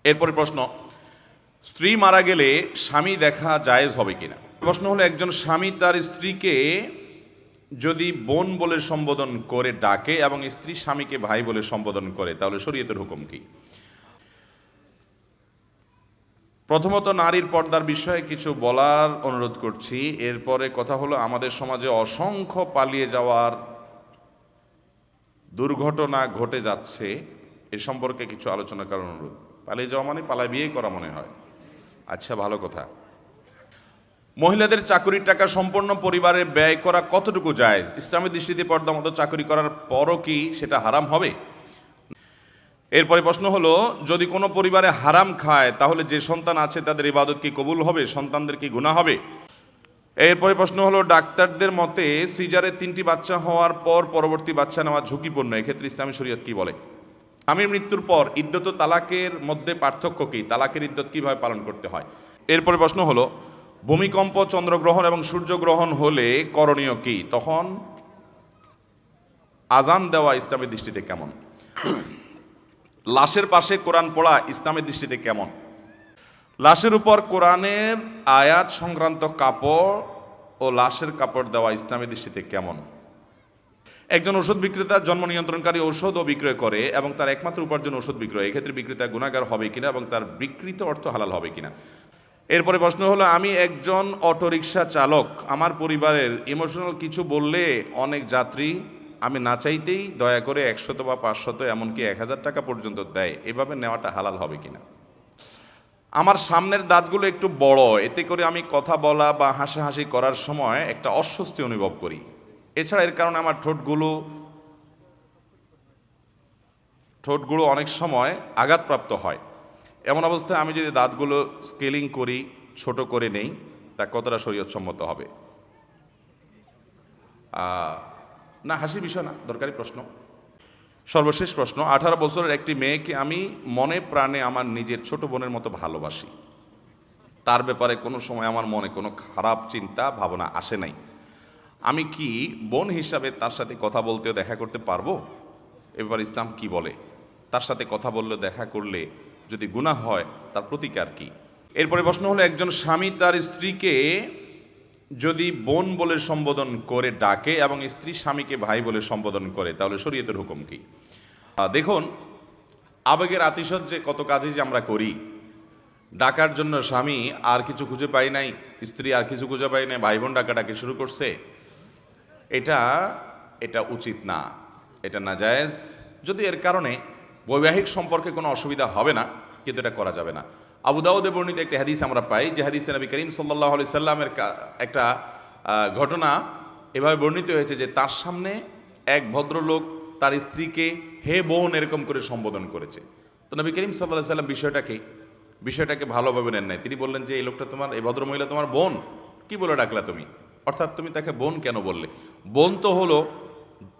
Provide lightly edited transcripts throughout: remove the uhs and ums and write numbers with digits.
এরপরে প্রশ্ন, স্ত্রী মারা গেলে স্বামী দেখা জায়েজ হবে কিনা। প্রশ্ন হলো, একজন স্বামী তার স্ত্রীকে যদি বোন বলে সম্বোধন করে ডাকে এবং স্ত্রী স্বামীকে ভাই বলে সম্বোধন করে, তাহলে শরীয়তের হুকুম কি? প্রথমত নারীর পর্দার বিষয়ে কিছু বলার অনুরোধ করছি। এরপরে কথা হলো, আমাদের সমাজে অসংখ্য পালিয়ে যাওয়ার দুর্ঘটনা ঘটে যাচ্ছে, এ সম্পর্কে কিছু আলোচনা করার অনুরোধ। পালিয়ে যাওয়া মানে পালায় বিয়ে করা মনে হয়। আচ্ছা, ভালো কথা। মহিলাদের চাকরির টাকা সম্পূর্ণ পরিবারে ব্যয় করা কতটুকু জায়েজ? ইসলামের দৃষ্টিতে পর্দা মতো চাকরি করার পরও কি সেটা হারাম হবে? এরপরে প্রশ্ন হলো, যদি কোনো পরিবারে হারাম খায় তাহলে যে সন্তান আছে তাদের ইবাদত কি কবুল হবে? সন্তানদের কি গুনাহ হবে? এরপরে প্রশ্ন হলো, ডাক্তারদের মতে সিজারে 3টি বাচ্চা হওয়ার পর পরবর্তী বাচ্চা নেওয়া ঝুঁকিপূর্ণ, এক্ষেত্রে ইসলামী শরীয়ত কি বলে? স্বামীর মৃত্যুর পর ইদ্যত ও তালাকের মধ্যে পার্থক্য কি? তালাকের ইদ্যত কিভাবে পালন করতে হয়? এরপরে প্রশ্ন হলো, ভূমিকম্প, চন্দ্রগ্রহণ এবং সূর্যগ্রহণ হলে করণীয় কি? তখন আজান দেওয়া ইসলামের দৃষ্টিতে কেমন? লাশের পাশে কোরআন পড়া ইসলামের দৃষ্টিতে কেমন? লাশের উপর কোরআনের আয়াত সংক্রান্ত কাপড় ও লাশের কাপড় দেওয়া ইসলামের দৃষ্টিতে কেমন? একজন ওষুধ বিক্রেতা জন্ম নিয়ন্ত্রণকারী ঔষধও বিক্রয় করে এবং তার একমাত্র উপার্জন ওষুধ বিক্রয়, এক্ষেত্রে বিক্রেতা গুনাহগার হবে কিনা এবং তার বিকৃত অর্থ হালাল হবে কিনা? এরপরে প্রশ্ন হলো, আমি একজন অটোরিকশা চালক, আমার পরিবারের ইমোশনাল কিছু বললে অনেক যাত্রী আমি না চাইতেই দয়া করে 100 বা 500 এমনকি 1000 টাকা পর্যন্ত দেয়, এভাবে নেওয়াটা হালাল হবে কিনা? আমার সামনের দাঁতগুলো একটু বড়, এতে করে আমি কথা বলা বা হাসাহাসি করার সময় একটা অস্বস্তি অনুভব করি। এছাড়া এর কারণে আমার ঠোঁটগুলো অনেক সময় আঘাতপ্রাপ্ত হয়। এমন অবস্থায় আমি যদি দাঁতগুলো স্কেলিং করি, ছোট করে নেই, তা কতটা শরীয়তসম্মত হবে? না, হাসির বিষয় না, দরকারি প্রশ্ন। সর্বশেষ প্রশ্ন, 18 বছরের একটি মেয়েকে আমি মনে প্রাণে আমার নিজের ছোট বোনের মতো ভালোবাসি, তার ব্যাপারে কোনো সময় আমার মনে কোনো খারাপ চিন্তা ভাবনা আসে নাই। আমি কি বোন হিসাবে তার সাথে কথা বলতেও দেখা করতে পারবো? এবার ইসলাম কি বলে? তার সাথে কথা বললে, দেখা করলে যদি গুনাহ হয়, তার প্রতিকার কি? এরপরে প্রশ্ন হলো, একজন স্বামী তার স্ত্রীকে যদি বোন বলে সম্বোধন করে ডাকে এবং স্ত্রী স্বামীকে ভাই বলে সম্বোধন করে, তাহলে শরীয়তের হুকুম কি? দেখুন, আবেগের আতিশয্যে কত কাজই যে আমরা করি। ডাকার জন্য স্বামী আর কিছু খুঁজে পাই নাই, স্ত্রী আর কিছু খুঁজে পাই নাই, ভাই বোন ডাকাডাকি শুরু করছে। এটা উচিত না, এটা নাজায়েজ। যদি এর কারণে বৈবাহিক সম্পর্কে কোনো অসুবিধা হবে না, কিন্তু এটা করা যাবে না। আবু দাউদে বর্ণিত একটা হাদিস আমরা পাই, যে হাদিসে নবী করিম সাল্লাল্লাহু আলাইহি সাল্লামের একটা ঘটনা এভাবে বর্ণিত হয়েছে যে তার সামনে এক ভদ্রলোক তার স্ত্রীকে হে বোন এরকম করে সম্বোধন করেছে। তো নবী করিম সাল্লাল্লাহু আলাইহি সাল্লাম বিষয়টাকে ভালোভাবে নেন নাই। তিনি বললেন যে এই লোকটা তোমার, এই ভদ্রমহিলা তোমার বোন, কি বলে ডাকলা তুমি? অর্থাৎ তুমি তাকে বোন কেন বললে? বোন তো হলো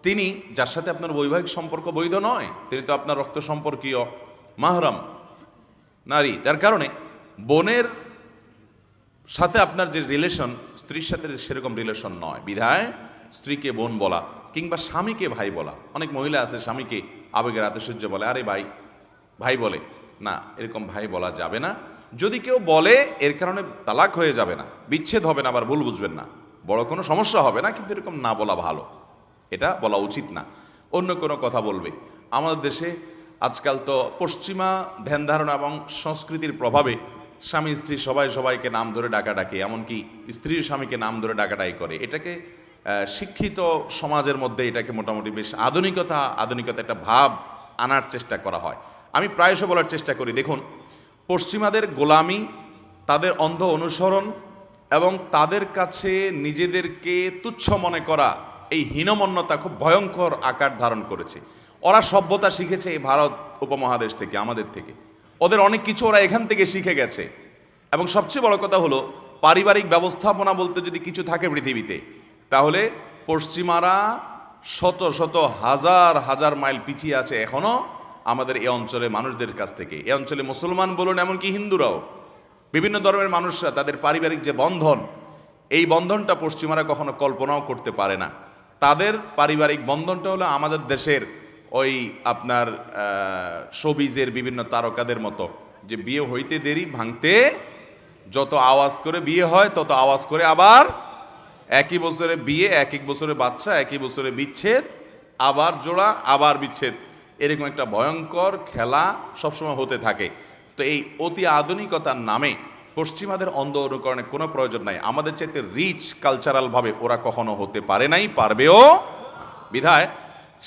তিনি যার সাথে আপনার বৈবাহিক সম্পর্ক বৈধ নয়, তিনি তো আপনার রক্ত সম্পর্কীয় মাহরাম নারী। তার কারণে বোনের সাথে আপনার যে রিলেশন, স্ত্রীর সাথে সেরকম রিলেশন নয়, বিধায় স্ত্রীকে বোন বলা কিংবা স্বামীকে ভাই বলা। অনেক মহিলা আছে স্বামীকে আবেগের আতিশয্যে বলে আরে ভাই বলে, না, এরকম ভাই বলা যাবে না। যদি কেউ বলে এর কারণে তালাক হয়ে যাবে না, বিচ্ছেদ হবে না, আবার ভুল বুঝবেন না, বড় কোনো সমস্যা হবে না, কিন্তু এরকম না বলা ভালো, এটা বলা উচিত না। অন্য কোনো কথা বলবে। আমাদের দেশে আজকাল তো পশ্চিমা ধ্যান ধারণা এবং সংস্কৃতির প্রভাবে স্বামী স্ত্রী সবাইকে নাম ধরে ডাকাডাকি, এমনকি স্ত্রীর স্বামীকে নাম ধরে ডাকাডাকি করে। এটাকে শিক্ষিত সমাজের মধ্যে এটাকে মোটামুটি বেশ আধুনিকতা একটা ভাব আনার চেষ্টা করা হয়। আমি প্রায়শই বলার চেষ্টা করি, দেখুন, পশ্চিমাদের গোলামি, তাদের অন্ধ অনুসরণ এবং তাদের কাছে নিজেদেরকে তুচ্ছ মনে করা, এই হীনমন্যতা খুব ভয়ঙ্কর আকার ধারণ করেছে। ওরা সভ্যতা শিখেছে এই ভারত উপমহাদেশ থেকে, আমাদের থেকে। ওদের অনেক কিছু ওরা এখান থেকে শিখে গেছে। এবং সবচেয়ে বড় কথা হলো, পারিবারিক ব্যবস্থাপনা বলতে যদি কিছু থাকে পৃথিবীতে, তাহলে পশ্চিমারা শত শত হাজার মাইল পিছিয়ে আছে এখনও আমাদের এই অঞ্চলে মানুষদের কাছ থেকে। এই অঞ্চলে মুসলমান বলুন, এমনকি হিন্দুরাও, বিভিন্ন ধর্মের মানুষরা তাদের পারিবারিক যে বন্ধন, এই বন্ধনটা পশ্চিমারা কখনো কল্পনাও করতে পারে না। তাদের পারিবারিক বন্ধনটা হলো আমাদের দেশের ওই আপনার শোবিজের বিভিন্ন তারকাদের মতো, যে বিয়ে হইতে দেরি, ভাঙতে যত আওয়াজ করে বিয়ে হয় তত আওয়াজ করে আবার একই বছরে বিয়ে, এক বছরে বাচ্চা, একই বছরে বিচ্ছেদ, আবার জোড়া, আবার বিচ্ছেদ, এরকম একটা ভয়ঙ্কর খেলা সবসময় হতে থাকে। তো এই অতি আধুনিকতার নামে পশ্চিমাদের অন্ধ অনুকরণের কোনো প্রয়োজন নাই। আমাদের চাইতে রিচ কালচারালভাবে ওরা কখনো হতে পারে নাই, পারবেও। বিধায়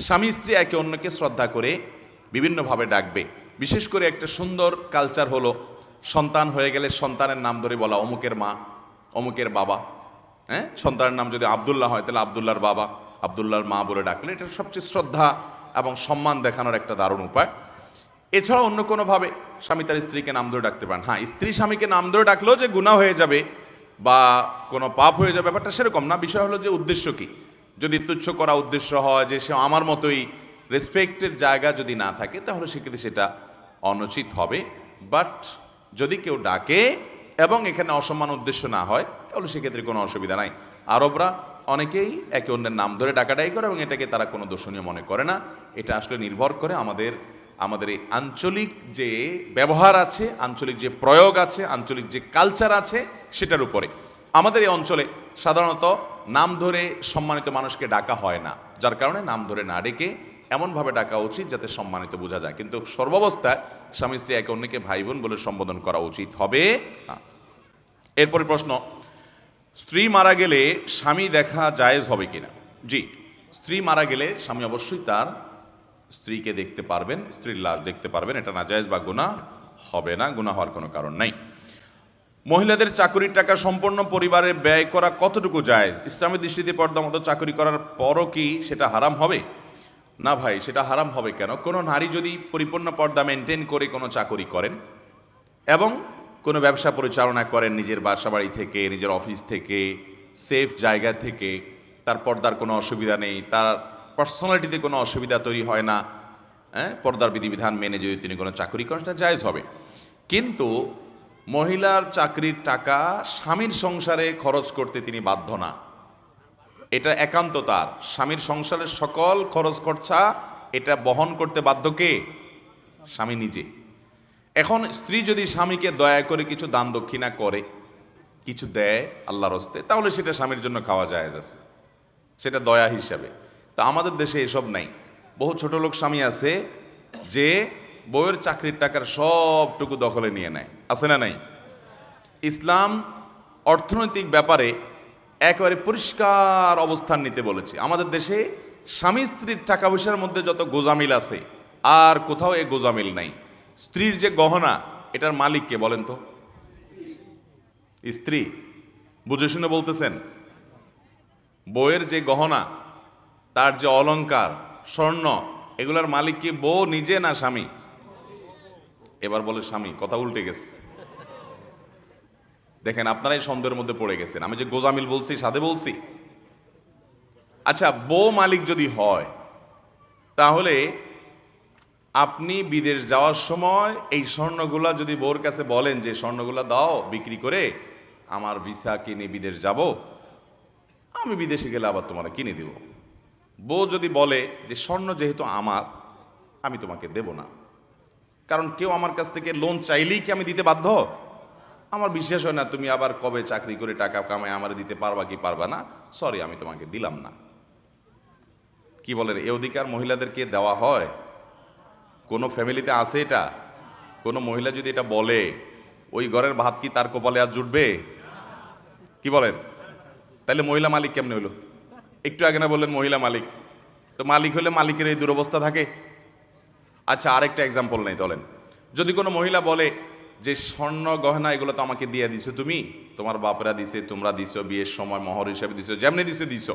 স্বামী স্ত্রী একে অন্যকে শ্রদ্ধা করে বিভিন্নভাবে ডাকবে। বিশেষ করে একটা সুন্দর কালচার হলো সন্তান হয়ে গেলে সন্তানের নাম ধরে বলা, অমুকের মা, অমুকের বাবা। হ্যাঁ, সন্তানের নাম যদি আব্দুল্লাহ হয় তাহলে আব্দুল্লাহর বাবা, আব্দুল্লাহর মা বলে ডাকলে এটা সবচেয়ে শ্রদ্ধা এবং সম্মান দেখানোর একটা দারুণ উপায়। এছাড়া অন্য কোনোভাবে স্বামী তার স্ত্রীকে নাম ধরে ডাকতে পারেন। হ্যাঁ, স্ত্রী স্বামীকে নাম ধরে ডাকলেও যে গুনাহ হয়ে যাবে বা কোনো পাপ হয়ে যাবে ব্যাপারটা সেরকম না। বিষয় হলো যে উদ্দেশ্য কি। যদি তুচ্ছ করা উদ্দেশ্য হয় যে সে আমার মতোই, রেসপেক্টের জায়গা যদি না থাকে তাহলে সেক্ষেত্রে সেটা অনুচিত হবে। বাট যদি কেউ ডাকে এবং এখানে অসম্মান উদ্দেশ্য না হয় তাহলে সেক্ষেত্রে কোনো অসুবিধা নাই। আরবরা অনেকেই একে অন্যের নাম ধরে ডাকাডাকি করে এবং এটাকে তারা কোনো দর্শনীয় মনে করে না। এটা আসলে নির্ভর করে আমাদের এই আঞ্চলিক যে ব্যবহার আছে, আঞ্চলিক যে প্রয়োগ আছে, আঞ্চলিক যে কালচার আছে সেটার উপরে। আমাদের এই অঞ্চলে সাধারণত নাম ধরে সম্মানিত মানুষকে ডাকা হয় না, যার কারণে নাম ধরে না ডেকে এমনভাবে ডাকা উচিত যাতে সম্মানিত বোঝা যায়। কিন্তু সর্বাবস্থায় স্বামী স্ত্রী একে অন্যকে ভাই বোন বলে সম্বোধন করা উচিত হবে না। এরপরে প্রশ্ন, স্ত্রী মারা গেলে স্বামী দেখা জায়েজ হবে কিনা? জি, স্ত্রী মারা গেলে স্বামী অবশ্যই তার স্ত্রীকে দেখতে পারবেন, স্ত্রীর লাশ দেখতে পারবেন। এটা নাজায়েজ বা গুনাহ হবে না, গুনাহ হওয়ার কোনো কারণ নাই। মহিলাদের চাকরির টাকা সম্পূর্ণ পরিবারে ব্যয় করা কতটুকু জায়েজ? ইসলামের দৃষ্টিতে পর্দা মতো চাকরি করার পরও কি সেটা হারাম হবে? না ভাই, সেটা হারাম হবে কেন? কোনো নারী যদি পরিপূর্ণ পর্দা মেনটেন করে কোনো চাকরি করেন এবং কোনো ব্যবসা পরিচালনা করেন নিজের বাসা বাড়ি থেকে, নিজের অফিস থেকে, সেফ জায়গা থেকে, তার পর্দার কোনো অসুবিধা নেই, তার পার্সোনালিটিতে কোনো অসুবিধা তৈরি হয় না, হ্যাঁ, পর্দার বিধিবিধান মেনে যদি তিনি কোনো চাকরি করেন সেটা জায়েজ হবে। কিন্তু মহিলার চাকরির টাকা স্বামীর সংসারে খরচ করতে তিনি বাধ্য না। এটা একান্ত তার স্বামীর সংসারের সকল খরচ খরচা এটা বহন করতে বাধ্য কে? স্বামী নিজে। এখন স্ত্রী যদি স্বামীকে দয়া করে কিছু দান দক্ষিণা করে, কিছু দেয় আল্লাহর হস্তে, তাহলে সেটা স্বামীর জন্য খাওয়া জায়েজ আছে, সেটা দয়া হিসাবে। তা আমাদের দেশে এসব নাই। বহু ছোট লোক স্বামী আছে যে বউয়ের চাকরির টাকার সবটুকু দখলে নিয়ে নেয়, আছে না নাই? ইসলাম অর্থনৈতিক ব্যাপারে একেবারে পরিষ্কার অবস্থান নিতে বলেছে। আমাদের দেশে স্বামী স্ত্রীর টাকা পয়সার মধ্যে যত গোজামিল আছে আর কোথাও এই গোজামিল নাই। স্ত্রীর যে গহনা এটার মালিক কে বলেন তো? স্ত্রী। বুঝে শুনে বলতেছেন? বউয়ের যে গহনা, তার যে অলংকার, স্বর্ণ, এগুলার মালিক কি বউ নিজে না স্বামী? এবার বলে স্বামী, কথা উল্টে গেছে। দেখেন, আপনারাই সন্দেহের মধ্যে পড়ে গেছেন। আমি যে গোজামিল বলছি সাথে বলছি। আচ্ছা, বউ মালিক যদি হয় তাহলে আপনি বিদেশ যাওয়ার সময় এই স্বর্ণগুলা যদি বউর কাছে বলেন যে স্বর্ণগুলা দাও বিক্রি করে আমার ভিসা কিনে বিদেশ যাব, আমি বিদেশে গেলে আবার তোমার কিনে দিব। বউ যদি বলে যে স্বর্ণ যেহেতু আমার, আমি তোমাকে দেব না, কারণ কেউ আমার কাছ থেকে লোন চাইলেই কি আমি দিতে বাধ্য? আমার বিশ্বাস হয় না তুমি আবার কবে চাকরি করে টাকা কামায় আমার দিতে পারবা কি পারবা না, সরি আমি তোমাকে দিলাম না। কি বলেন, এ অধিকার মহিলাদেরকে দেওয়া হয়? কোনো ফ্যামিলিতে আছে এটা? কোনো মহিলা যদি এটা বলে, ওই ঘরের ভাত কি তার কপালে আজ জুটবে? কি বলেন? তাহলে মহিলা মালিক কেমনে হইল? একটু আগে না বললেন মহিলা মালিক, তো মালিক হলে মালিকের এই দুরবস্থা থাকে? আচ্ছা, আরেকটা এক্সাম্পল নেই, বলেন যদি কোনো মহিলা বলে যে স্বর্ণ গহনা এগুলো তো আমাকে দিয়ে দিছো, তুমি তোমার বাপরা দিছে, তোমরা দিছো, বিয়ের সময় মহর হিসাবে দিছো, যেমনি দিছো।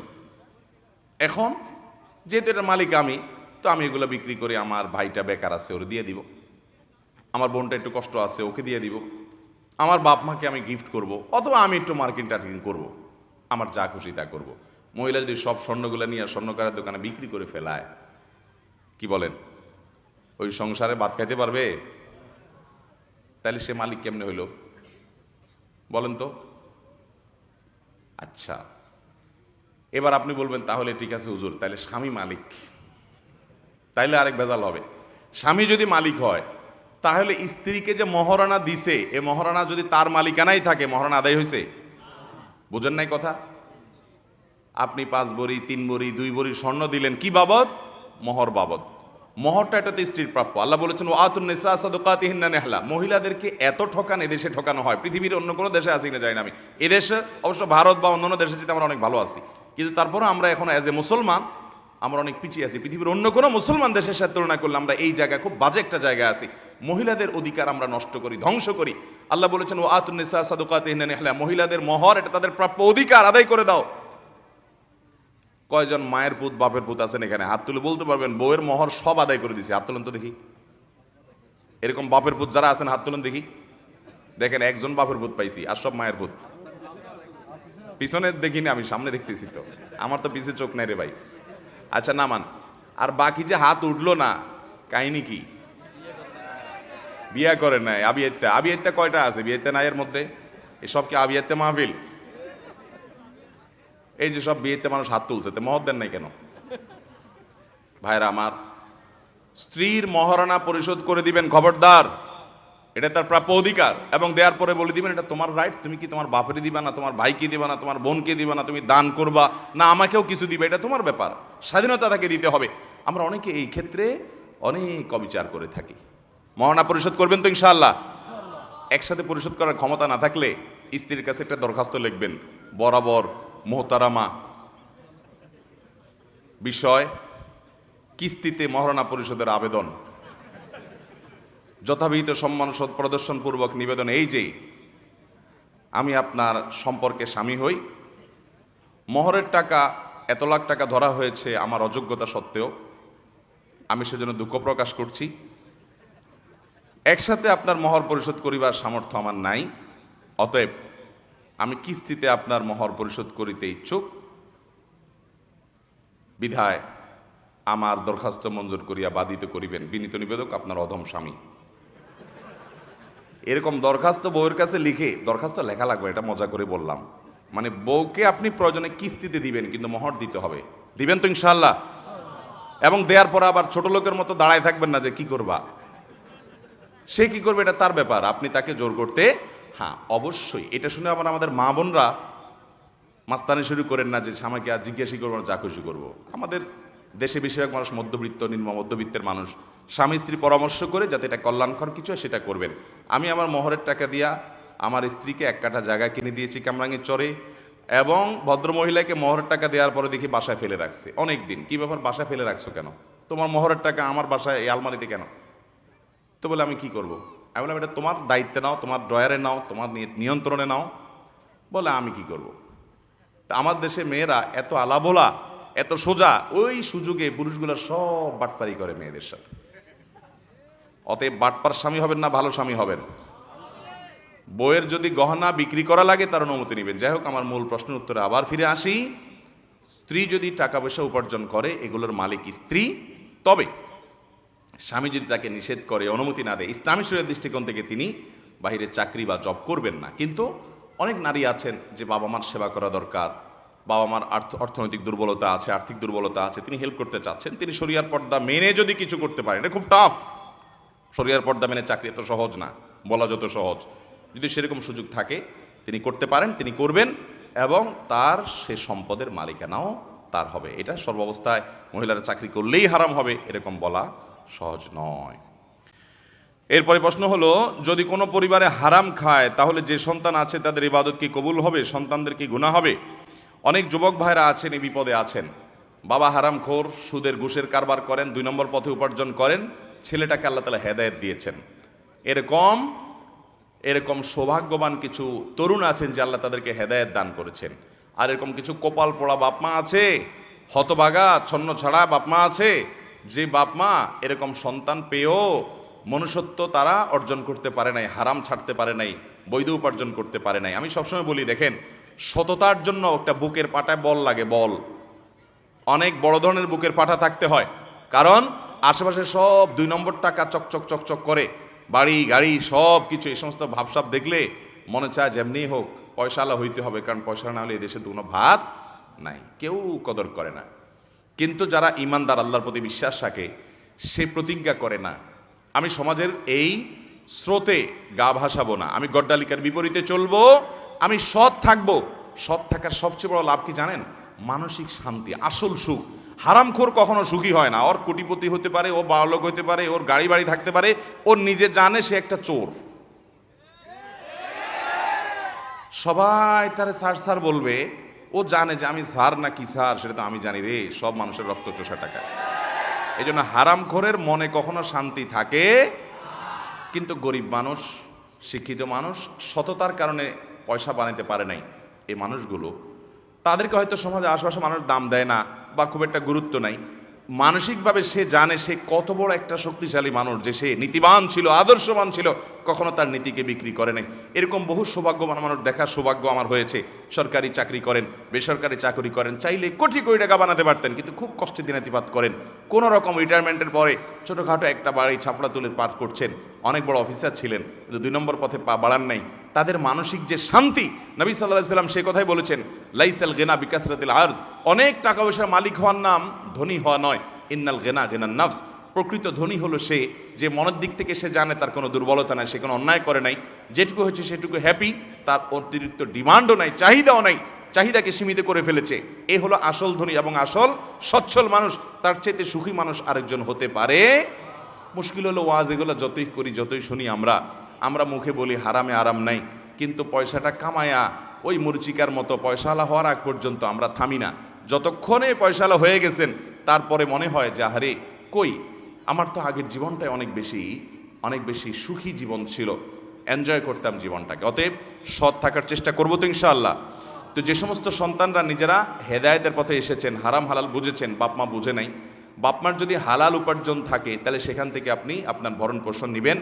এখন যেহেতু এটার মালিক আমি, তো আমি এগুলো বিক্রি করে আমার ভাইটা বেকার আছে ওরে দিয়ে দিব, আমার বোনটা একটু কষ্ট আছে ওকে দিয়ে দিব, আমার বাপ মাকে আমি গিফট করব, অথবা আমি একটু মার্কেটিং টার্কিং করবো, আমার যা খুশি তা করব। মহিলা যদি সব স্বর্ণগুলো নিয়ে স্বর্ণকারের দোকানে বিক্রি করে ফেলায়, কি বলেন, ওই সংসারে ভাত খাইতে পারবে? তাহলে সে মালিক কেমনে হইল বলেন তো? আচ্ছা, এবার আপনি বলবেন তাহলে ঠিক আছে হুজুর, তাহলে স্বামী মালিক, তাইলে আরেক ভেজাল হবে। স্বামী যদি মালিক হয় তাহলে স্ত্রীকে যে মহারণা দিছে, এ মহারণা যদি তার মালিকানাই থাকে, মহারণা আদায় হয়েছে? বুঝেন নাই কথা? আপনি 5 ভরি 3 ভরি 2 ভরি স্বর্ণ দিলেন, কি বাবদ? মোহর বাবদ। মোহরটা এটা তো স্ত্রীর প্রাপ্য। আল্লাহ বলেছেন ওয়াতুন নিসা সাদকাতিহিন্না নিহলা, মহিলাদেরকে এত ঠকান এদেশে ঠকানো হয়, পৃথিবীর অন্য কোনো দেশে আসি না জানি না আমি। এদেশে অবশ্য ভারত বা অন্যান্য দেশে যেতে আমরা অনেক ভালো আছি, কিন্তু তারপরে আমরা এখন অ্যাজ এ মুসলমান আমরা অনেক পিছিয়ে আছি। পৃথিবীর অন্য কোনো মুসলমান দেশের সাথে তুলনা করলে আমরা এই জায়গায় খুব বাজে একটা জায়গায় আছি। মহিলাদের অধিকার আমরা নষ্ট করি, ধ্বংস করি। আল্লাহ বলেছেন ওয়াতুন নিসা সাদকাতিহিন্না নিহলা, মহিলাদের মোহর এটা তাদের প্রাপ্য অধিকার, আদায় করে দাও। কয়জন মায়ের পুত বাপের পুত আছেন এখানে? হাত তুলে বলতে পারবেন বউয়ের মোহর সব আদায় করে দিছে? হাত তুলেন তো দেখি। এরকম বাপের পুত যারা আছেন হাত তুলেন দেখি। দেখেন একজন বাপের পুত পাইছি, আর সব মায়ের পুত। পিছনে দেখিনি আমি, সামনে দেখতেছি তো, আমার তো পিছে চোখ নাই রে ভাই। আচ্ছা নামান। আর বাকি যে হাত উঠলো না, কাহিনী কি? বিয়া করে নাই। আবিয়াত্তা, আবিয়াত্তা কয়টা আছে? বিয়াত্তা নাই এর মধ্যে? এসব কি আবিয়াত্তা মাহফিল? এই যে সব বিয়েতে মানুষ হাত তুলছে, তো মহর দেন নাই কেন? ভাইরা আমার, স্ত্রীর মহারণা পরিশোধ করে দিবেন, খবরদার। এটা তার প্রাপ্য অধিকার, এবং দেওয়ার পরে বলে দিবেন এটা তোমার রাইট। তুমি কি তোমার বাপরে দিবা না, তোমার ভাইকে দিবা না, তোমার বোনকে দিবা না, তুমি দান করবা না আমাকেও কিছু দিবে, এটা তোমার ব্যাপার। স্বাধীনতা তাকে দিতে হবে। আমরা অনেকে এই ক্ষেত্রে অনেক অবিচার করে থাকি। মহারণা পরিশোধ করবেন তো ইনশাআল্লাহ? একসাথে পরিশোধ করার ক্ষমতা না থাকলে স্ত্রীর কাছে একটা দরখাস্ত লিখবেন, বরাবর মোহতারামা বিষয় কিস্তিতে মহারণা পরিশোধের আবেদন, যথাবিহিত সম্মান প্রদর্শনপূর্বক নিবেদন এই যে আমি আপনার সম্পর্কে স্বামী হই, মোহরের টাকা এত লাখ টাকা ধরা হয়েছে আমার অযোগ্যতা সত্ত্বেও, আমি সেজন্য দুঃখ প্রকাশ করছি। একসাথে আপনার মোহর পরিশোধ করিবার সামর্থ্য আমার নাই, অতএব আমি কিস্তিতে আপনার মোহর পরিশোধ করিতে ইচ্ছুক, বিধায় আমার দরখাস্ত মঞ্জুর করিয়া বাধিত করিবেন। বিনীত নিবেদক, আপনার অধম স্বামী। এরকম দরখাস্ত বউয়ের কাছে লিখে, দরখাস্ত লেখা লাগবে, এটা মজা করে বললাম, মানে বউকে আপনি প্রয়োজনে কিস্তিতে দিবেন, কিন্তু মোহর দিতে হবে। দিবেন তো ইনশাআল্লাহ? এবং দেওয়ার পর আবার ছোট লোকের মতো দাঁড়ায় থাকবেন না যে কি করবা, সে কি করবে এটা তার ব্যাপার, আপনি তাকে জোর করতে। হ্যাঁ অবশ্যই, এটা শুনে আবার আমাদের মা বোনরা মাস্তানি শুরু করেন না যে স্বামীকে আর জিজ্ঞাসা করবো না, যা খুশি করবো। আমাদের দেশে বেশিরভাগ মানুষ মধ্যবিত্ত, নিম্ন মধ্যবিত্তের মানুষ। স্বামী স্ত্রী পরামর্শ করে যাতে এটা কল্যাণকর কিছু হয় সেটা করবেন। আমি আমার মোহরের টাকা দিয়া আমার স্ত্রীকে 1 কাঠা জায়গা কিনে দিয়েছি কামরাঙ্গীর চরে, এবং ভদ্রমহিলাকে মোহরের টাকা দেওয়ার পরে দেখি বাসায় ফেলে রাখছে অনেক দিন। কী ব্যাপার, বাসায় ফেলে রাখছো কেন? তোমার মোহরের টাকা আমার বাসায় এই আলমারিতে কেন? তো বলে আমি কি করব? আমি বললাম এটা তোমার দায়িত্বে নাও, তোমার ড্রয়ারে নাও, তোমার নিয়ন্ত্রণে নাও। বলে আমি কি করব? তা আমার দেশে মেয়েরা এত আলাভোলা, এত সোজা, ওই সুযোগে পুরুষগুলো সব বাটপারি করে মেয়েদের সাথে। অতএব বাটপার স্বামী হবেন না, ভালো স্বামী হবেন। বইয়ের যদি গহনা বিক্রি করা লাগে তার অনুমতি নেবেন। যাই হোক, আমার মূল প্রশ্নের উত্তরে আবার ফিরে আসি। স্ত্রী যদি টাকা পয়সা উপার্জন করে, এগুলোর মালিক স্ত্রী। তবে স্বামী যদি তাকে নিষেধ করে, অনুমতি না দেয়, ইসলামী শরীয়তের দৃষ্টিকোণ থেকে তিনি বাইরে চাকরি বা জব করবেন না। কিন্তু অনেক নারী আছেন যে বাবা মার সেবা করা দরকার, বাবা মার অর্থনৈতিক দুর্বলতা আছে, আর্থিক দুর্বলতা আছে, তিনি হেল্প করতে চাচ্ছেন, তিনি শরিয়ার পর্দা মেনে যদি কিছু করতে পারেন, এটা খুব টাফ। শরিয়ার পর্দা মেনে চাকরি এত সহজ না, বলা যত সহজ। যদি সেরকম সুযোগ থাকে তিনি করতে পারেন, তিনি করবেন, এবং তার সে সম্পদের মালিকানাও তার হবে। এটা সর্বাবস্থায় মহিলারা চাকরি করলেই হারাম হবে এরকম বলা সহজ নয়। এরপরে প্রশ্ন হলো, যদি কোনো পরিবারে হারাম খায় তাহলে যে সন্তান আছে তাদের ইবাদত কি কবুল হবে? সন্তানদের কি গুনাহ হবে? অনেক যুবক ভাইরা আছেন এই বিপদে আছেন। বাবা হারামখোর, সুদের ঘুষের কারবার করেন, 2 নম্বর পথে উপার্জন করেন, ছেলেটাকে আল্লাহ তাআলা হেদায়েত দিয়েছেন। এরকম সৌভাগ্যবান কিছু তরুণ আছেন যে আল্লাহ তাদেরকে হেদায়েত দান করেছেন। আর এরকম কিছু কপাল পোড়া বাপমা আছে, হতভাগা ছন্ন ছাড়া বাপমা আছে, যে বাপমা এরকম সন্তান পেয়েও মনুষ্যত্ব তারা অর্জন করতে পারে নাই, হারাম ছাড়তে পারে নাই, বৈধ উপার্জন করতে পারে নাই। আমি সবসময় বলি, দেখেন, সততার জন্য একটা বুকের পাটায় বল লাগে, বল। অনেক বড় ধরনের বুকের পাটা থাকতে হয়, কারণ আশেপাশে সব 2 নম্বর টাকা চকচক চকচক করে, বাড়ি গাড়ি সব কিছু, এই সমস্ত ভাবসাব দেখলে মনে চায় যেমনি হোক পয়সাওয়ালা হইতে হবে, কারণ পয়সা না হলে এই দেশে কোনো ভাত নাই, কেউ কদর করে না। কিন্তু যারা ইমানদার, আল্লাহর প্রতি বিশ্বাস রাখে, সে প্রতিজ্ঞা করে না আমি সমাজের এই স্রোতে গা ভাসাবো না, আমি গড্ডালিকার বিপরীতে চলবো, আমি সৎ থাকবো। সৎ থাকার সবচেয়ে বড় লাভ কি জানেন? মানসিক শান্তি, আসল সুখ। হারামখোর কখনো সুখী হয় না। ওর কোটিপতি হতে পারে, ও বড়লোক হতে পারে, ওর গাড়ি বাড়ি থাকতে পারে, ওর নিজে জানে সে একটা চোর। সবাই তারে স্যার স্যার বলবে, ও জানে যে আমি স্যার না কি স্যার সেটা তো আমি জানি রে, সব মানুষের রক্ত চোষা টাকা। এই জন্য হারামখোরের মনে কখনো শান্তি থাকে। কিন্তু গরিব মানুষ, শিক্ষিত মানুষ, সততার কারণে পয়সা বানাতে পারে নাই, এই মানুষগুলো, তাদেরকে হয়তো সমাজে আশেপাশে মানুষ দাম দেয় না বা খুব একটা গুরুত্ব নাই। মানসিকভাবে সে জানে সে কত বড় একটা শক্তিশালী মানুষ, যে সে নীতিবান ছিল, আদর্শবান ছিল, কখনো তার নীতিকে বিক্রি করে নাই। এরকম বহু সৌভাগ্যবান মানুষ দেখার সৌভাগ্য আমার হয়েছে। সরকারি চাকরি করেন, বেসরকারি চাকরি করেন, চাইলে কোটি কোটি টাকা বানাতে পারতেন, কিন্তু খুব কষ্টে দিনাতিপাত করেন। কোনো রকম রিটায়ারমেন্টের পরে ছোটোখাটো একটা বাড়ি ছাপড়া তুলে পার করছেন, অনেক বড় অফিসার ছিলেন, কিন্তু 2 নম্বর পথে পা বাড়ান নাই। তাদের মানসিক যে শান্তি, নবী সাল্লাল্লাহু আলাইহি ওয়াসাল্লাম সে কথাই বলেছেন, লাইসাল গিনা বিকাসরাতিল আরজ, অনেক টাকা পয়সার মালিক হওয়ার নাম ধনী হওয়া নয়, ইন্নাল গিনা গিনান নফস, প্রকৃত ধনী হলো সে যে মনের দিক থেকে সে জানে তার কোনো দুর্বলতা নাই, সে কোনো অন্যায় করে নাই, যেটুকু হচ্ছে সেটুকু হ্যাপি, তার অতিরিক্ত ডিমান্ডও নাই, চাহিদাও নাই, চাহিদাকে সীমিত করে ফেলেছে। এ হলো আসল ধনী এবং আসল সচ্ছল মানুষ। তার চাইতে সুখী মানুষ আরেকজন হতে পারে? মুশকিল হলো ওয়াজ এগুলো যতই করি, যতই শুনি, আমরা মুখে বলি হারামে আরাম নাই, কিন্তু পয়সাটা কামায়া ওই মুরচিকার মতো পয়সাওয়ালা হওয়ার আগ পর্যন্ত আমরা থামি না। যতক্ষণে পয়সাওয়ালা হয়ে গেছেন তারপরে মনে হয় যে আরে কই, আমার তো আগের জীবনটাই অনেক বেশি সুখী জীবন ছিল, এনজয় করতাম জীবনটাকে। অতএব সৎ থাকার চেষ্টা করবো তো ইনশাআল্লাহ। তো যে সমস্ত সন্তানরা নিজেরা হেদায়েতের পথে এসেছেন, হারাম হালাল বুঝেছেন, বাপ মা বুঝে নাই, বাপ মার যদি হালাল উপার্জন থাকে তাহলে সেখান থেকে আপনি আপনার ভরণ পোষণ নেবেন।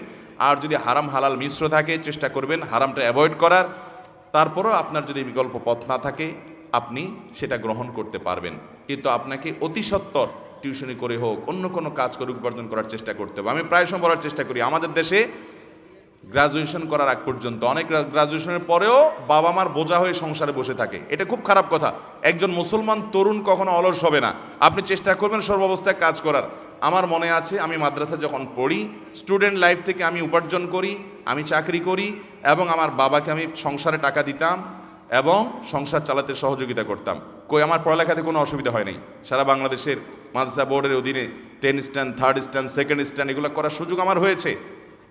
আর যদি হারাম হালাল মিশ্র থাকে চেষ্টা করবেন হারামটা অ্যাভয়েড করার। তারপরও আপনার যদি বিকল্প পথ না থাকে আপনি সেটা গ্রহণ করতে পারবেন, কিন্তু আপনাকে অতি সত্বর টিউশনি করে হোক, অন্য কোনো কাজ করে উপার্জন করার চেষ্টা করতে হবে। আমি প্রায় সময় বলার চেষ্টা করি, আমাদের দেশে গ্রাজুয়েশন করার আগ পর্যন্ত, অনেক গ্রাজুয়েশনের পরেও বাবা মার বোঝা হয়ে সংসারে বসে থাকে। এটা খুব খারাপ কথা। একজন মুসলমান তরুণ কখনো অলস হবে না। আপনি চেষ্টা করবেন সর্বাবস্থায় কাজ করার। আমার মনে আছে আমি মাদ্রাসা যখন পড়ি, স্টুডেন্ট লাইফ থেকে আমি উপার্জন করি, আমি চাকরি করি এবং আমার বাবাকে আমি সংসারে টাকা দিতাম এবং সংসার চালাতে সহযোগিতা করতাম। কই আমার পড়ালেখাতে কোনো অসুবিধা হয় নাই। সারা বাংলাদেশের মাদ্রাসা বোর্ডের অধীনে 10 stand, 3rd stand, 2nd stand এগুলো করার সুযোগ আমার হয়েছে।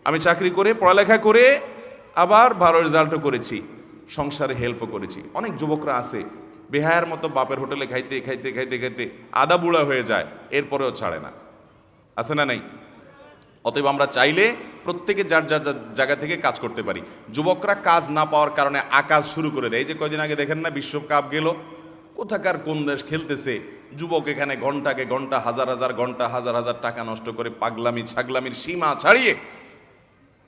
আমি চাকরি করে, পড়ালেখা করে, আবার ভালো রেজাল্টও করেছি, সংসারে হেল্পও করেছি। অনেক যুবকরা আছে বেহায়ার মতো বাপের হোটেলে খাইতে খাইতে খাইতে খাইতে আদা বুড়া হয়ে যায়, এরপরেও ছাড়ে না। আছে না নাই? অতএব আমরা চাইলে প্রত্যেকে যার যার জায়গা থেকে কাজ করতে পারি। যুবকরা কাজ না পাওয়ার কারণে আকাজ শুরু করে দেয়। এই যে কয়দিন আগে দেখেন না বিশ্বকাপ গেল, কোথাকার কোন দেশ খেলতেছে, যুবক এখানে ঘন্টাকে ঘন্টা, হাজার হাজার ঘন্টা, হাজার হাজার টাকা নষ্ট করে পাগলামি ছাগলামির সীমা ছাড়িয়ে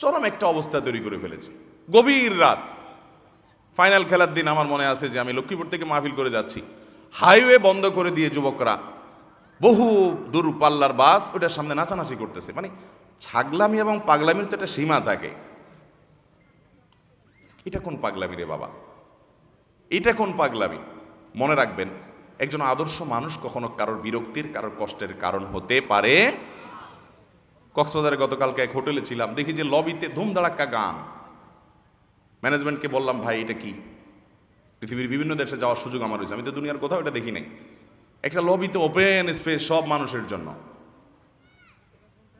চরম একটা অবস্থা তৈরি করে ফেলেছে। গভীর রাত, ফাইনাল খেলার দিন আমার মনে আছে যে আমি লক্ষ্মীপুর থেকে মাহফিল করে যাচ্ছি, হাইওয়ে বন্ধ করে দিয়ে যুবকরা বহু দূর পাল্লার বাস ওটার সামনে নাচানাচি করতেছে। মানে ছাগলামি এবং পাগলামির তো একটা সীমা থাকে। এটা কোন পাগলামি রে বাবা, এটা কোন পাগলামি? মনে রাখবেন, একজন আদর্শ মানুষ কখনো কারোর বিরক্তির, কারোর কষ্টের কারণ হতে পারে। কক্সবাজারে গতকালকে এক হোটেলে ছিলাম, দেখি যে লবিতে ধুমধাড়াক্কা গান। ম্যানেজমেন্টকে বললাম, ভাই এটা কি? পৃথিবীর বিভিন্ন দেশে যাওয়ার সুযোগ আমার হয়েছে, আমি তো দুনিয়ার কোথাও এটা দেখি নাই। একটা লবিতে ওপেন স্পেস সব মানুষের জন্য।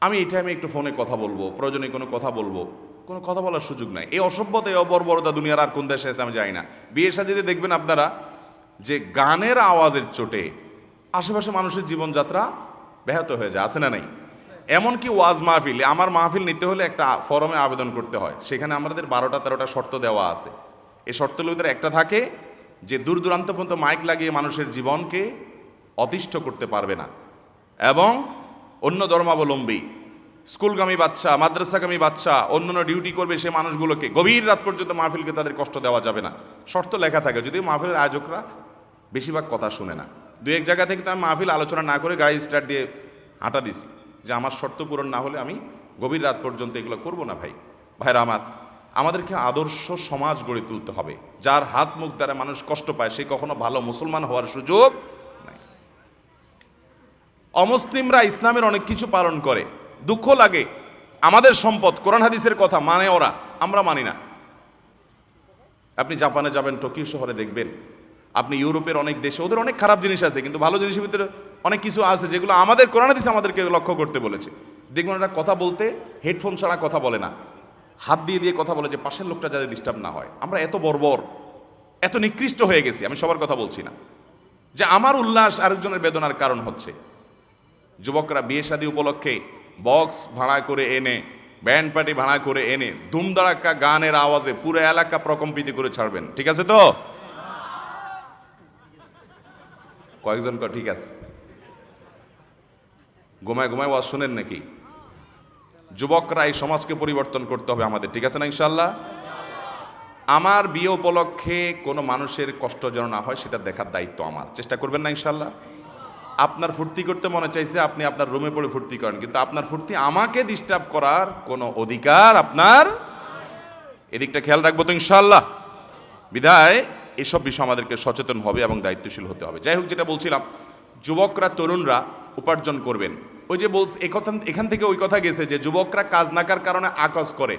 আমি এই টাইমে একটু ফোনে কথা বলবো, প্রয়োজনে কোনো কথা বলবো, কোনো কথা বলার সুযোগ নাই। এই অসভ্যতা, এই অবর্বরতা দুনিয়ার আর কোন দেশে আছে আমি জানি না। বিয়ের সাথে দেখবেন আপনারা যে গানের আওয়াজের চোটে আশেপাশে মানুষের জীবনযাত্রা ব্যাহত হয়ে যায়। আছে না নাই? এমনকি ওয়াজ মাহফিল, আমার মাহফিল নিতে হলে একটা ফরমে আবেদন করতে হয়, সেখানে আমাদের 12টা-13টা শর্ত দেওয়া আছে। এই শর্তগুলোর ভিতরে একটা থাকে যে দূর দূরান্ত পর্যন্ত মাইক লাগিয়ে মানুষের জীবনকে অতিষ্ঠ করতে পারবে না, এবং অন্য ধর্মাবলম্বী, স্কুলগামী বাচ্চা, মাদ্রাসাগামী বাচ্চা, অন্যান্য ডিউটি করবে সে মানুষগুলোকে গভীর রাত পর্যন্ত মাহফিলকে তাদের কষ্ট দেওয়া যাবে না। শর্ত লেখা থাকে, যদিও মাহফিলের আয়োজকরা বেশিরভাগ কথা শুনে না। 2-1 জায়গা থেকে তো আমি মাহফিল আলোচনা না করে গাড়ি স্টার্ট দিয়ে হাঁটা দিছি যে আমার শর্ত পূরণ না হলে আমি গভীর রাত পর্যন্ত এগুলো করব না। ভাইরা আমার, আমাদেরকে আদর্শ সমাজ গড়ে তুলতে হবে। যার হাত মুখ দ্বারা মানুষ কষ্ট পায় সে কখনো ভালো মুসলমান হওয়ার সুযোগ নাই। অমুসলিমরা ইসলামের অনেক কিছু পালন করে, দুঃখ লাগে, আমাদের সম্পদ, কোরআন হাদিসের কথা মানে ওরা, আমরা মানি না। আপনি জাপানে যাবেন, টোকিও শহরে দেখবেন, আপনি ইউরোপের অনেক দেশে, ওদের অনেক খারাপ জিনিস আছে, কিন্তু ভালো জিনিসের ভিতরে অনেক কিছু আছে যেগুলো আমাদের কোরআন হাদিস আমাদেরকে লক্ষ্য করতে বলেছে। দেখবেন ওরা কথা বলতে হেডফোন ছাড়া কথা বলে না, হাত দিয়ে দিয়ে কথা বলে যে পাশের লোকটা যাতে ডিস্টার্ব না হয়। আমরা এত বর্বর, এত নিকৃষ্ট হয়ে গেছি, আমি সবার কথা বলছি না, যে আমার উল্লাস আরেকজনের বেদনার কারণ হচ্ছে। যুবকরা বিয়ে শাদী উপলক্ষে বক্স ভাড়া করে এনে, ব্যান্ড পার্টি ভাড়া করে এনে ধুমধাড়াক্কা গানের আওয়াজে পুরো এলাকা প্রকম্পিত করে ছাড়বেন, ঠিক আছে তো? কয়েকজন ঠিক আছে, ঘুমায় ঘুমায় ওয়াজ শোনেন নাকি? যুবকরা এই সমাজকে পরিবর্তন করতে হবে আমাদের, ঠিক আছে না ইনশাল্লাহ? আমার বিয়ে উপলক্ষে কোনো মানুষের কষ্ট যেন না হয় সেটা দেখার দায়িত্ব আমার, চেষ্টা করবেন না ইনশাল্লাহ? আপনার ফুর্তি করতে মনে চাইছে, আপনি আপনার রুমে পড়ে ফুর্তি করেন, কিন্তু আপনার ফুর্তি আমাকে ডিস্টার্ব করার কোনো অধিকার আপনার, এদিকটা খেয়াল রাখবো তো ইনশাল্লাহ। বিধায় এসব বিষয় আমাদেরকে সচেতন হবে এবং দায়িত্বশীল হতে হবে। যাই হোক, যেটা বলছিলাম, যুবকরা তরুণরা উপার্জন করবেন। ওই যে বলছে এখান থেকে ওই কথা গেছে যে যুবকরা কাজ না করার কারণে আকাশ করে,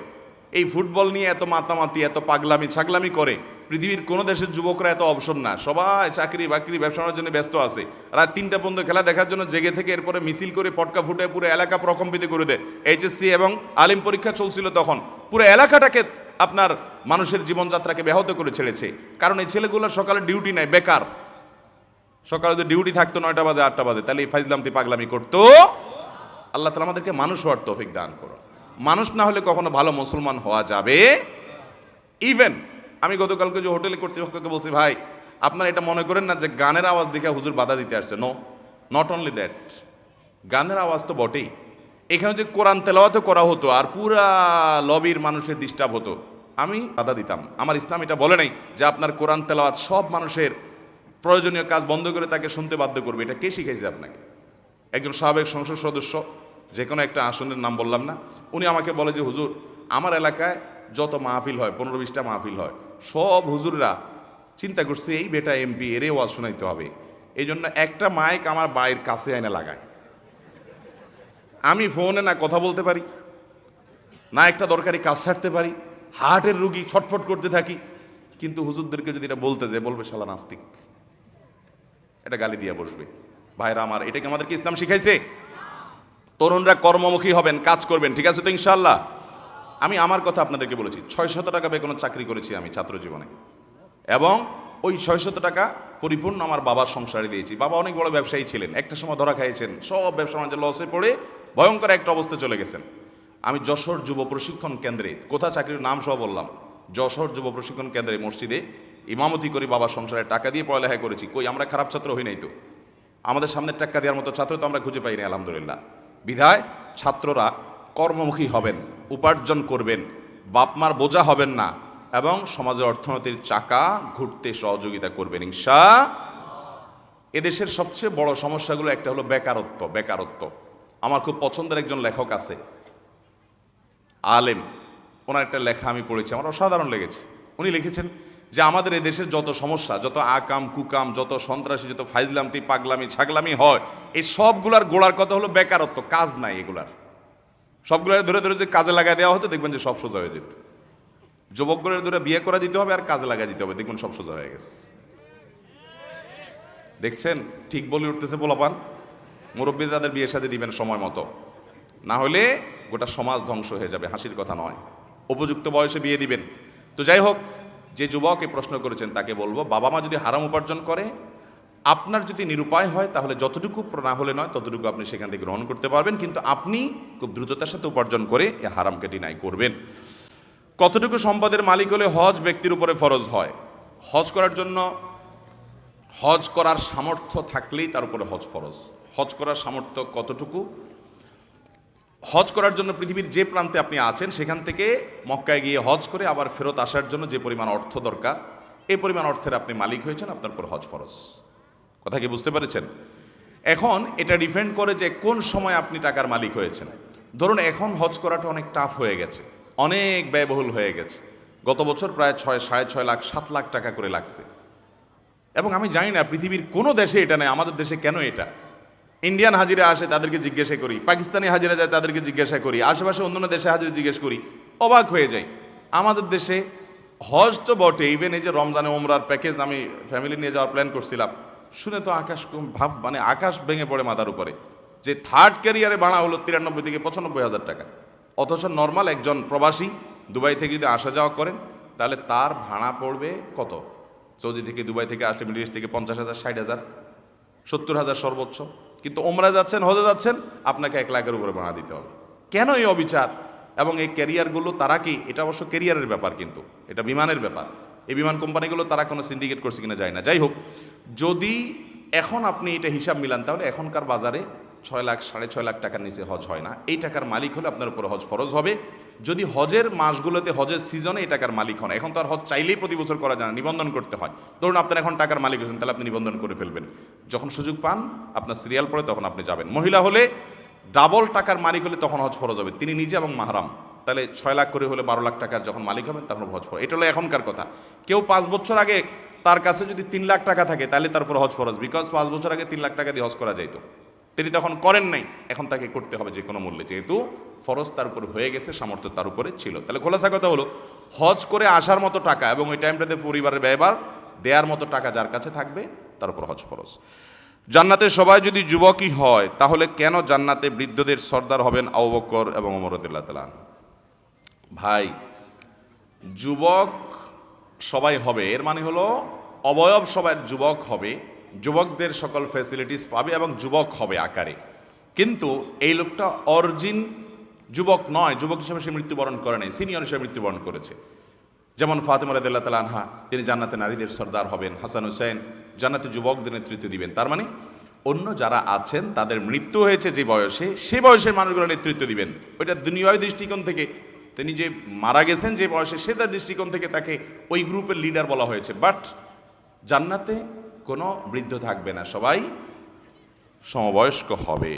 এই ফুটবল নিয়ে এত মাতামাতি, এত পাগলামি ছাগলামি করে। পৃথিবীর কোনো দেশের যুবকরা এত অবসর না, সবাই চাকরি বাকরি ব্যবসার জন্য ব্যস্ত আছে। রাত 3টা পর্যন্ত খেলা দেখার জন্য জেগে থেকে এরপরে মিছিল করে পটকা ফুটে পুরো এলাকা প্রকম্পিত করে দেয়। এইচএসসি এবং আলিম পরীক্ষা চলছিল তখন, পুরো এলাকাটাকে আপনার মানুষের জীবনযাত্রাকে ব্যাহত করে ছেড়েছে। কারণ এই ছেলেগুলোর সকালে ডিউটি নাই, বেকার। সকালে যদি ডিউটি থাকতো 9টা বাজে 8টা বাজে, তাহলে এই ফাইজলামতি পাগলামি করতো। আল্লাহ তাআলা আমাদেরকে মানুষ হওয়ার তৌফিক দান করো। মানুষ না হলে কখনো ভালো মুসলমান হওয়া যাবে? ইভেন আমি গতকালকে যে হোটেলে কর্তৃপক্ষকে বলছি, ভাই আপনারা এটা মনে করেন না যে গানের আওয়াজ দেখে হুজুর বাধা দিতে আসছে। নো, নট অনলি দ্যাট, গানের আওয়াজ তো বটেই, এখানে যে কোরআন তেলাওয়াত করা হতো আর পুরা লবির মানুষের ডিস্টার্ব হতো, আমি বাধা দিতাম। আমার ইসলাম এটা বলে নাই যে আপনার কোরআন তেলাওয়াত সব মানুষের প্রয়োজনীয় কাজ বন্ধ করে তাকে শুনতে বাধ্য করবে। এটা কে শিখাইছে আপনাকে? একজন সাবেক সংসদ সদস্য, যে কোনো একটা আসনের নাম বললাম না, উনি আমাকে বলে যে হুজুর, আমার এলাকায় যত মাহফিল হয় 15-20টা মাহফিল হয়, সব হুজুররা চিন্তা করছে এই বেটা এমপি, এরে ওয়াজ শোনাইতে হবে, এই জন্য একটা মাইক আমার বাড়ির কাছে আইনা লাগায়। আমি ফোনে না কথা বলতে পারি, না একটা দরকারি কাজ ছাড়তে পারি, হার্টের রুগী ছটফট করতে থাকি, কিন্তু হুজুরদেরকে যদি এটা বলতে যায় বলবে শালা নাস্তিক, এটা গালি দিয়ে বসবে। ভাইরা আমার, এটা কি আমাদেরকে ইসলাম শিখাইছে? তরুণরা কর্মমুখী হবেন, কাজ করবেন, ঠিক আছে তো ইনশাল্লাহ? আমি আমার কথা আপনাদেরকে বলেছি, 600 টাকা বেতনের চাকরি করেছি আমি ছাত্র জীবনে, এবং ওই 600 টাকা পরিপূর্ণ আমার বাবার সংসারে দিয়েছি। বাবা অনেক বড় ব্যবসায়ী ছিলেন, একটা সময় ধরা খাইয়েছেন, সব ব্যবসা বাণিজ্য লসে পড়ে ভয়ঙ্কর একটা অবস্থা চলে গেছেন। আমি যশোর যুব প্রশিক্ষণ কেন্দ্রে, কোথা চাকরির নাম সহ বললাম, যশোর যুব প্রশিক্ষণ কেন্দ্রে মসজিদে ইমামতি করে বাবার সংসারে টাকা দিয়ে পড়ালেখা করেছি। কই আমরা খারাপ ছাত্র হই নাই তো? আমাদের সামনে টাকা দেওয়ার মতো ছাত্র তো আমরা খুঁজে পাইনি আলহামদুলিল্লাহ। বিধায় ছাত্ররা কর্মমুখী হবেন, উপার্জন করবেন, বাপমার বোঝা হবেন না, এবং সমাজের অর্থনীতির চাকা ঘুরতে সহযোগিতা করবেন এদেশের সবচেয়ে বড় সমস্যাগুলো একটা হলো বেকারত্ব। বেকারত্ব, আমার খুব পছন্দের একজন লেখক আছে, আলেম, ওনার একটা লেখা আমি পড়েছি, আমার অসাধারণ লেগেছে। উনি লিখেছেন যে আমাদের এই দেশের যত সমস্যা, যত আকাম কুকাম, যত সন্ত্রাসী, যত ফাইজলামতি পাগলামি ছাগলামি হয়, এই সবগুলার গোড়ার কথা হলো বেকারত্ব, কাজ নাই। এগুলার সবগুলার ধরে ধরে যে কাজে লাগাই দেওয়া হতো, দেখবেন যে সব সোজা হয়ে যেত। যুবকগুলোর ধরে বিয়ে করা দিতে হবে আর কাজে লাগাই দিতে হবে, দেখবেন সব সোজা হয়ে গেছে। দেখছেন, ঠিক বলে উঠতেছে পোলাপান, মুরব্বী তাদের বিয়ের সাথে দিবেন সময় মতো, না হলে গোটা সমাজ ধ্বংস হয়ে যাবে, হাসির কথা নয়। উপযুক্ত বয়সে বিয়ে দিবেন। তো যাই হোক, যে যুবক এই প্রশ্ন করেছেন তাকে বলবো, বাবা মা যদি হারাম উপার্জন করে, আপনার যদি নিরুপায় হয়, তাহলে যতটুকু না হলে নয় ততটুকু আপনি সেখান থেকে গ্রহণ করতে পারবেন, কিন্তু আপনি খুব দ্রুততার সাথে উপার্জন করে এ হারামকে ডিনাই করবেন। কতটুকু সম্পদের মালিক হলে হজ ব্যক্তির উপরে ফরজ হয়? হজ করার জন্য, হজ করার সামর্থ্য থাকলেই তার উপরে হজ ফরজ। হজ করার সামর্থ্য কতটুকু? হজ করার জন্য পৃথিবীর যে প্রান্তে আপনি আছেন সেখান থেকে মক্কায় গিয়ে হজ করে আবার ফেরত আসার জন্য যে পরিমাণ অর্থ দরকার, এই পরিমাণ অর্থের আপনি মালিক হয়েছেন, আপনার উপর হজ ফরজ। কথা কি বুঝতে পেরেছেন? এখন এটা ডিপেন্ড করে যে কোন সময় আপনি টাকার মালিক হয়েছেন। ধরুন এখন হজ করাটা অনেক টাফ হয়ে গেছে, অনেক ব্যয়বহুল হয়ে গেছে। গত বছর প্রায় 6.5 লাখ 7 লাখ টাকা করে লাগছে, এবং আমি জানি না পৃথিবীর কোনো দেশে এটা নেই, আমাদের দেশে কেন এটা? ইন্ডিয়ান হাজিরা আসে তাদেরকে জিজ্ঞাসা করি, পাকিস্তানি হাজিরা যায় তাদেরকে জিজ্ঞাসা করি, আশেপাশে অন্য দেশে হাজিরা জিজ্ঞেস করি, অবাক হয়ে যাই। আমাদের দেশে হজ তো বটে, ইভেন এই যে রমজানে ওমরার প্যাকেজ আমি ফ্যামিলি নিয়ে যাওয়ার প্ল্যান করছিলাম, শুনে তো আকাশ ভেঙে পড়ে মাথার উপরে, যে থার্ড ক্যারিয়ারে ভাড়া হলো 93 থেকে 95,000 টাকা। অথচ নর্মাল একজন প্রবাসী দুবাই থেকে যদি আসা যাওয়া করেন তাহলে তার ভাড়া পড়বে কত? সৌদি থেকে দুবাই থেকে আসলে মিডল ইস্ট থেকে 50,000, 60,000, 70,000 সর্বোচ্চ। কিন্তু ওমরা যাচ্ছেন, হজে যাচ্ছেন, আপনাকে 1 লাখের উপরে ভাড়া দিতে হবে। কেন এই অবিচার? এবং এই ক্যারিয়ারগুলো তারা কি, এটা অবশ্য ক্যারিয়ারের ব্যাপার, কিন্তু এটা বিমানের ব্যাপার। এই বিমান কোম্পানিগুলো তারা কোনো সিন্ডিকেট করছে কিনা যায় না। যাই হোক, যদি এখন আপনি এটা হিসাব মিলান তাহলে এখনকার বাজারে 6 লাখ 6.5 লাখ টাকার নিচে হজ হয় না। এই টাকার মালিক হলে আপনার উপরে হজ ফরজ হবে যদি হজের মাসগুলোতে, হজের সিজনে এই টাকার মালিক হন। এখন তো আর হজ চাইলেই প্রতি বছর করা যায় না, নিবন্ধন করতে হয়। ধরুন আপনার এখন টাকার মালিক হয়েছেন, তাহলে আপনি নিবন্ধন করে ফেলবেন। যখন সুযোগ পান, আপনার সিরিয়াল পড়ে, তখন আপনি যাবেন। মহিলা হলে ডাবল টাকার মালিক হলে তখন হজ ফরজ হবে, তিনি নিজে এবং মাহরাম। তাহলে 6 লাখ করে হলে 12 লাখ টাকার যখন মালিক হবেন তখন হজ ফরজ। এটা হলো এখনকার কথা। কেউ 5 বছর আগে তার কাছে যদি 3 লাখ টাকা থাকে তাহলে তার উপর হজ ফরজ, বিকজ 5 বছর আগে 3 লাখ টাকা দিয়ে হজ করা যাইতো, তিনি তখন করেন নাই, এখন তাকে করতে হবে যে কোনো মূল্যে, যেহেতু ফরজ তার উপর হয়ে গেছে, সামর্থ্য তার উপরে ছিল। তাহলে খোলাসা কথা হলো, হজ করে আসার মতো টাকা এবং ওই টাইমটাতে পরিবারের ব্যয়ভার দেওয়ার মতো টাকা যার কাছে থাকবে তার উপর হজ ফরজ। জান্নাতে সবাই যদি যুবকই হয় তাহলে কেন জান্নাতে বৃদ্ধদের সর্দার হবেন আবু বকর এবং ওমর রাদিয়াল্লাহু তাআলা? ভাই, যুবক সবাই হবে এর মানে হলো অবয়ব সবার যুবক হবে, যুবকদের সকল ফ্যাসিলিটিস পাবে এবং যুবক হবে আকারে। কিন্তু এই লোকটা অরিজিন যুবক নয়, যুবক হিসেবে সে মৃত্যুবরণ করে নাই, সিনিয়র হিসেবে মৃত্যুবরণ করেছে। যেমন ফাতেমা রাদিয়াল্লাহু তাআলা আনহা, তিনি জান্নাতে নারীদের সর্দার হবেন। হাসান হুসাইন জান্নাতে যুবকদের নেতৃত্ব দিবেন। তার মানে অন্য যারা আছেন তাদের মৃত্যু হয়েছে যে বয়সে, সে বয়সের মানুষগুলো নেতৃত্ব দিবেন। ওইটা দুনিয়াবী দৃষ্টিকোণ থেকে, তিনি যে মারা গেছেন যে বয়সে, সেটার দৃষ্টিকোণ থেকে তাকে ওই গ্রুপের লিডার বলা হয়েছে। বাট জান্নাতে কোনো বৃদ্ধ থাকবে না, সবাই সমবয়স্ক হবে।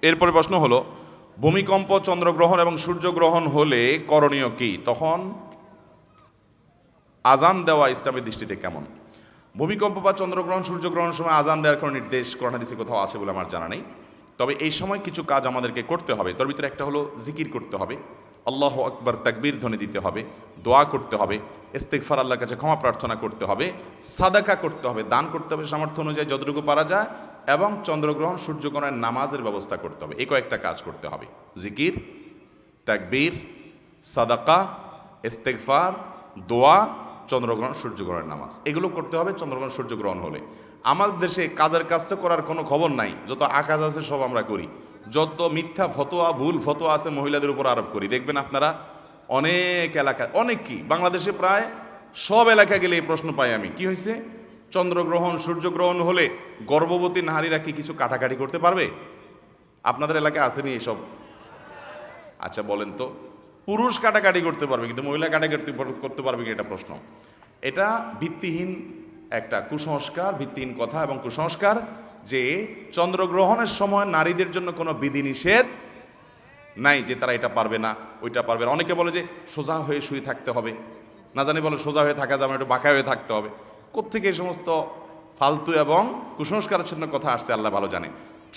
এরপরে প্রশ্ন হলো, ভূমিকম্প, চন্দ্রগ্রহণ এবং সূর্যগ্রহণ হলে করণীয় কি? তখন আজান দেওয়া ইসলামের দৃষ্টিতে কেমন? ভূমিকম্প বা চন্দ্রগ্রহণ, সূর্যগ্রহণের সময় আজান দেওয়ার কোনো নির্দেশ কোরআন হাদিসে কোথাও আছে বলে আমার জানা নেই। তবে এই সময় কিছু কাজ আমাদেরকে করতে হবে। তার ভিতরে একটা হলো জিকির করতে হবে, আল্লাহু আকবার তাকবীর ধ্বনি দিতে হবে, দোয়া করতে হবে, ইস্তিগফার, আল্লাহর কাছে ক্ষমা প্রার্থনা করতে হবে, সাদাকা করতে হবে, দান করতে হবে সামর্থ্য অনুযায়ী যতটুকু পারা যায়, এবং চন্দ্রগ্রহণ সূর্যগ্রহণের নামাজের ব্যবস্থা করতে হবে। এই কয়েকটা কাজ করতে হবে: জিকির, তাকবীর, সাদাকা, ইস্তিগফার, দোয়া, চন্দ্রগ্রহণ সূর্যগ্রহণের নামাজ, এগুলো করতে হবে চন্দ্রগ্রহণ সূর্যগ্রহণ হলে। আমাদের দেশে কাজের কাজ তো করার কোনো খবর নাই, যত আকাজ আছে সব আমরা করি, যত মিথ্যা ফতোয়া, ভুল ফতোয়া আছে মহিলাদের উপর আরোপ করি। দেখবেন আপনারা অনেক এলাকায়, অনেক কি বাংলাদেশে প্রায় সব এলাকা গেলে এই প্রশ্ন পাই আমি, কি হয়েছে, চন্দ্রগ্রহণ সূর্যগ্রহণ হলে গর্ভবতী নারীরা কি কিছু কাটাকাটি করতে পারবে? আপনাদের এলাকায় আসেনি এসব? আচ্ছা বলেন তো, পুরুষ কাটাকাটি করতে পারবে কিন্তু মহিলা কাটাকাটি করতে পারবে কি? এটা প্রশ্ন। এটা ভিত্তিহীন একটা কুসংস্কার, ভিত্তিহীন কথা এবং কুসংস্কার যে চন্দ্রগ্রহণের সময় নারীদের জন্য কোনো বিধিনিষেধ নাই, যে তারা এটা পারবে না, ওইটা পারবে না। অনেকে বলে যে সোজা হয়ে শুয়ে থাকতে হবে, না জানি বলে সোজা হয়ে থাকা যাবে না, একটু বাঁকা হয়ে থাকতে হবে। কোত্থেকে এই সমস্ত ফালতু এবং কুসংস্কারাচ্ছন্ন কথা আসছে আল্লাহ ভালো জানে।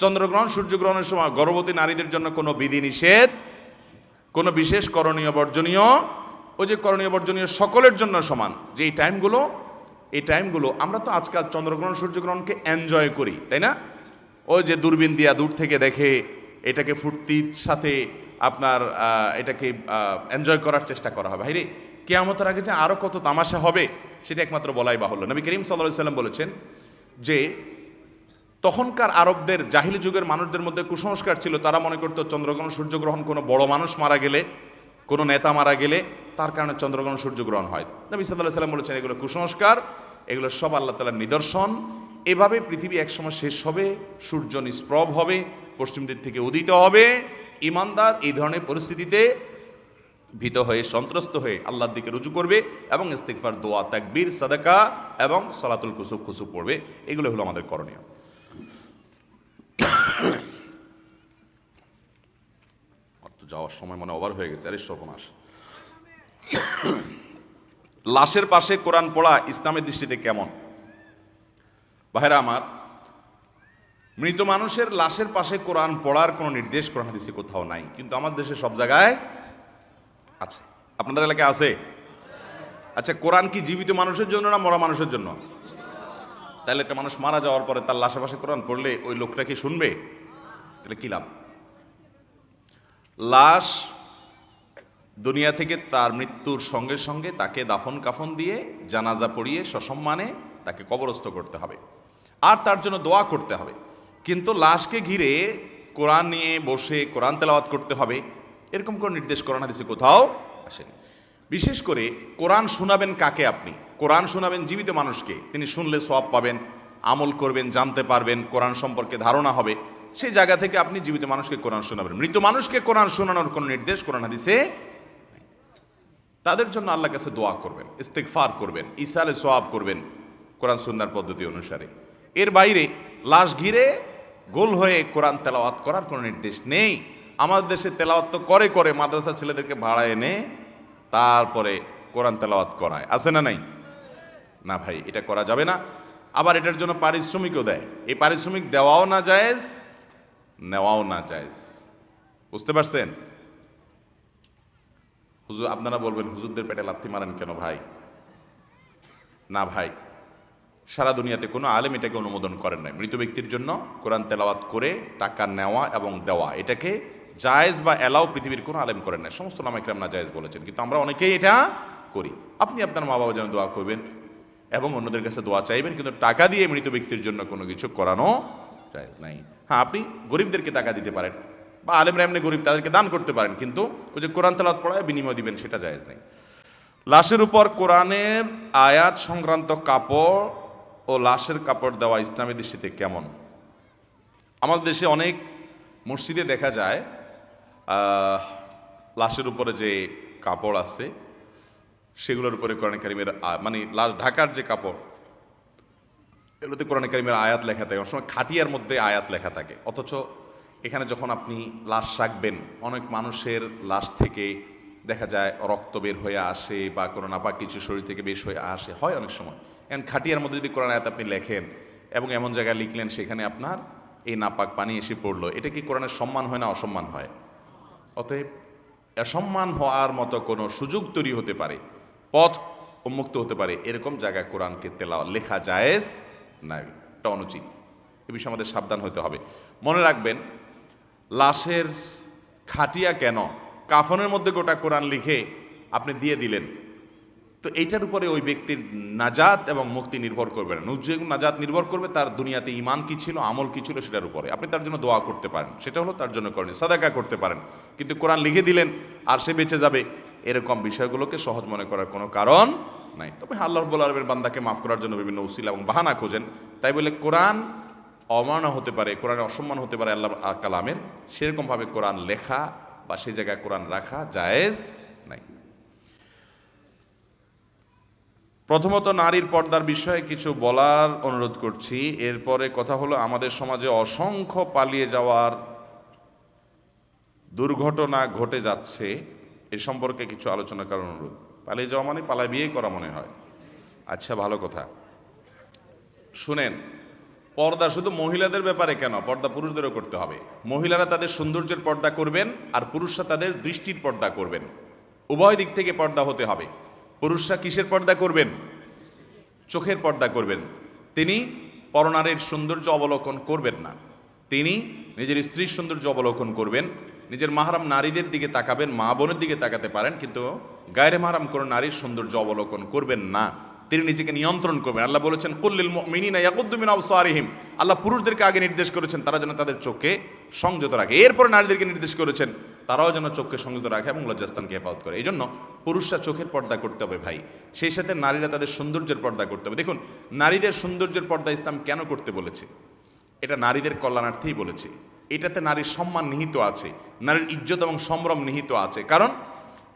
চন্দ্রগ্রহণ সূর্যগ্রহণের সময় গর্ভবতী নারীদের জন্য কোনো বিধিনিষেধ, কোনো বিশেষ করণীয় বর্জনীয়, ওই যে করণীয় বর্জনীয় সকলের জন্য সমান, যে এই টাইমগুলো আমরা তো আজকাল চন্দ্রগ্রহণ সূর্যগ্রহণকে এনজয় করি, তাই না? ওই যে দূরবীন দিয়া দূর থেকে দেখে এটাকে ফুর্তির সাথে আপনার এটাকে এনজয় করার চেষ্টা করা হয়। ভাইরে, কিয়ামতের আগে যে আরও কত তামাশা হবে সেটা একমাত্র বলাই বাহুল্য। নবী করিম সাল্লাল্লাহু আলাইহি সাল্লাম বলেছেন যে তখনকার আরবদের, জাহিলি যুগের মানুষদের মধ্যে কুসংস্কার ছিল, তারা মনে করতো চন্দ্রগ্রহণ সূর্যগ্রহণ কোনো বড় মানুষ মারা গেলে, কোনো নেতা মারা গেলে তার কারণে চন্দ্রগ্রহণ সূর্যগ্রহণ হয়। নবী সাল্লাল্লাহু আলাইহি সাল্লাম বলেছেন এগুলো কুসংস্কার, এগুলো সব আল্লাহ তাআলার নিদর্শন। এভাবে পৃথিবী একসময় শেষ হবে, সূর্য নিষ্প্রভ হবে, পশ্চিম দিক থেকে উদিত হবে। ঈমানদার এই ধরনের পরিস্থিতিতে ভীত হয়ে, সন্ত্রস্ত হয়ে আল্লাহর দিকে রুজু করবে এবং ইস্তিগফার, দোয়া, তাকবীর, সাদাকা এবং সালাতুল কুসুফ পড়বে। এগুলো হলো আমাদের করণীয়। যাওয়ার সময় মনে ওভার হয়ে গেছে, আরে সর্বনাশ। লাশের পাশে কোরআন পড়া ইসলামের দৃষ্টিতে কেমন? ভাইরা আমার, মৃত মানুষের লাশের পাশে কোরআন পড়ার কোনো নির্দেশ কোরআন হাদিসে কোথাও নাই, কিন্তু আমার দেশে সব জায়গায় আছে। আপনাদের এলাকায় আছে? আচ্ছা, কোরআন কি জীবিত মানুষের জন্য না মরা মানুষের জন্য? তাহলে একটা মানুষ মারা যাওয়ার পরে তার লাশের পাশে কোরআন পড়লে ওই লোকটা কি শুনবে? তাহলে কি লাভ? লাশ দুনিয়া থেকে তার মৃত্যুর সঙ্গে সঙ্গে তাকে দাফন কাফন দিয়ে জানাজা পড়িয়ে সসম্মানে তাকে কবরস্থ করতে হবে, আর তার জন্য দোয়া করতে হবে। কিন্তু লাশকে ঘিরে কোরআন নিয়ে বসে কোরআন তেলাওয়াত করতে হবে, এরকম কোনো নির্দেশ কোরআন হাদিসে কোথাও আসেনি। বিশেষ করে কোরআন শোনাবেন কাকে? আপনি কোরআন শোনাবেন জীবিত মানুষকে, তিনি শুনলে সওয়াব পাবেন, আমল করবেন, জানতে পারবেন, কোরআন সম্পর্কে ধারণা হবে। সেই জায়গা থেকে আপনি জীবিত মানুষকে কোরআন শোনাবেন। মৃত মানুষকে কোরআন শোনানোর কোনো নির্দেশ কোরআন হাদিসে। তাদের জন্য আল্লাহর কাছে দোয়া করবেন, ইস্তেগফার করবেন, ইসালে সওয়াব করবেন কোরআন সুন্নাহর পদ্ধতি অনুসারে। এর বাইরে লাশ ঘিরে গোল হয়ে কোরআন তেলাওয়াত করার কোনো নির্দেশ নেই। আমাদের দেশে তেলাওয়াত তো করে করে মাদ্রাসা ছেলেদেরকে ভাড়া এনে তারপরে কোরআন তেলাওয়াত করায়, আছে না নাই? না ভাই, এটা করা যাবে না। আবার এটার জন্য পারিশ্রমিকও দেয়। এই পারিশ্রমিক দেওয়াও না জায়েজ, নেওয়াও না জায়েজ। বুঝতে পারছেন? হুজুর, আপনারা বলবেন হুজুরদের পেটে লাথি মারেন কেন ভাই? না ভাই, সারা দুনিয়াতে কোনো আলেম এটাকে অনুমোদন করেন নাই। মৃত ব্যক্তির জন্য কোরআন তেলাওয়াত করে টাকা নেওয়া এবং দেওয়া, এটাকে জায়েজ বা এলাও পৃথিবীর কোনো আলেম করেন নাই। সমস্ত ওলামা ইকরাম না জায়েজ বলেছেন, কিন্তু আমরা অনেকেই এটা করি। আপনি আপনার মা বাবার জন্য দোয়া করবেন এবং অন্যদের কাছে দোয়া চাইবেন, কিন্তু টাকা দিয়ে মৃত ব্যক্তির জন্য কোনো কিছু করানো জায়েজ নাই। হ্যাঁ, আপনি গরিবদেরকে টাকা দিতে পারেন বা আলেমরা এমনি গরিব, তাদেরকে দান করতে পারেন, কিন্তু ওই যে কোরআন তেলাওয়াত পড়ায় বিনিময় দিবেন, সেটা জায়েজ নাই। লাশের উপর কোরআনের আয়াত সংক্রান্ত কাপড় ও লাশের কাপড় দেওয়া ইসলামী দৃষ্টিতে কেমন? আমাদের দেশে অনেক মসজিদে দেখা যায় লাশের উপরে যে কাপড় আছে সেগুলোর উপরে কোরআন কারীমের মানে লাশ ঢাকার যে কাপড়, এগুলোতে কোরআন কারীমের আয়াত লেখা থাকে। অনেক সময় খাটিয়ার মধ্যে আয়াত লেখা থাকে, অথচ এখানে যখন আপনি লাশ রাখবেন, অনেক মানুষের লাশ থেকে দেখা যায় রক্ত বের হয়ে আসে বা কোনো নাপাক কিছু শরীর থেকে বেশ হয়ে আসে, হয় অনেক সময়। এখন খাটিয়ার মধ্যে যদি কোরআন আয়াত আপনি লেখেন এবং এমন জায়গায় লিখলেন সেখানে আপনার এই নাপাক পানি এসে পড়লো, এটা কি কোরআনের সম্মান হয় না অসম্মান হয়? অতএব অসম্মান হওয়ার মতো কোনো সুযোগ তৈরি হতে পারে, পথ উন্মুক্ত হতে পারে, এরকম জায়গায় কোরআনকে লেখা জায়েজ না, এটা অনুচিত। এ বিষয়ে আমাদের সাবধান হতে হবে। মনে রাখবেন, লাশের খাটিয়া কেন, কাফনের মধ্যে গোটা কোরআন লিখে আপনি দিয়ে দিলেন, তো এইটার উপরে ওই ব্যক্তির নাজাত এবং মুক্তি নির্ভর করবে না। নাজাত নির্ভর করবে তার দুনিয়াতে ঈমান কি ছিল, আমল কি ছিল সেটার উপরে। আপনি তার জন্য দোয়া করতে পারেন, সেটা হলো তার জন্য করেন, সাদাকা করতে পারেন, কিন্তু কোরআন লিখে দিলেন আর সে বেঁচে যাবে, এরকম বিষয়গুলোকে সহজ মনে করার কোনো কারণ নাই। তবে আল্লাহ রাব্বুল আলামিনের বান্দাকে মাফ করার জন্য বিভিন্ন উসিলা এবং বাহানা খোঁজেন, তাই বলে কোরআন অমানা হতে পারে, কোরআনের অসম্মান হতে পারে আল্লাহ কালামের, সেরকমভাবে কোরআন লেখা বা সেই জায়গায় কোরআন রাখা জায়েজ নাই। প্রথমত নারীর পর্দার বিষয়ে কিছু বলার অনুরোধ করছি। এরপরে কথা হলো, আমাদের সমাজে অসংখ্য পালিয়ে যাওয়ার দুর্ঘটনা ঘটে যাচ্ছে, এ সম্পর্কে কিছু আলোচনা করার অনুরোধ। পালিয়ে যাওয়া মানে পালায় বিয়ে করা মনে হয়। আচ্ছা, ভালো কথা। শুনেন, পর্দা শুধু মহিলাদের ব্যাপারে কেন, পর্দা পুরুষদেরও করতে হবে। মহিলারা তাদের সৌন্দর্যের পর্দা করবেন আর পুরুষরা তাদের দৃষ্টির পর্দা করবেন। উভয় দিক থেকে পর্দা হতে হবে। পুরুষরা কিসের পর্দা করবেন? চোখের পর্দা করবেন। তিনি পরনারীর সৌন্দর্য অবলোকন করবেন না, তিনি নিজের স্ত্রীর সৌন্দর্য অবলোকন করবেন। নিজের মাহরাম নারীদের দিকে তাকাবেন, মা বোনের দিকে তাকাতে পারেন, কিন্তু গায়রে মাহরাম কোনো নারীর সৌন্দর্য অবলোকন করবেন না। তিনি নিজেকে নিয়ন্ত্রণ করবেন। আল্লাহ বলেছেন, কুল্লিল মুমিনিনা ইয়াগুদ্দু মিন আবসারিহিম। আল্লাহ পুরুষদেরকে আগে নির্দেশ করেছেন তারা যেন তাদের চোখকে সংযত রাখে, এরপরে নারীদেরকে নির্দেশ করেছেন তারাও যেন চোখকে সংযত রাখে এবং লজ্জাস্থানকে হেফাজত করে। এই জন্য পুরুষরা চোখের পর্দা করতে হবে ভাই, সেই সাথে নারীরা তাদের সৌন্দর্যের পর্দা করতে হবে। দেখুন, নারীদের সৌন্দর্যের পর্দা ইসলাম কেন করতে বলেছে? এটা নারীদের কল্যাণার্থেই বলেছে। এটাতে নারীর সম্মান নিহিত আছে, নারীর ইজ্জত এবং সম্ভ্রম নিহিত আছে। কারণ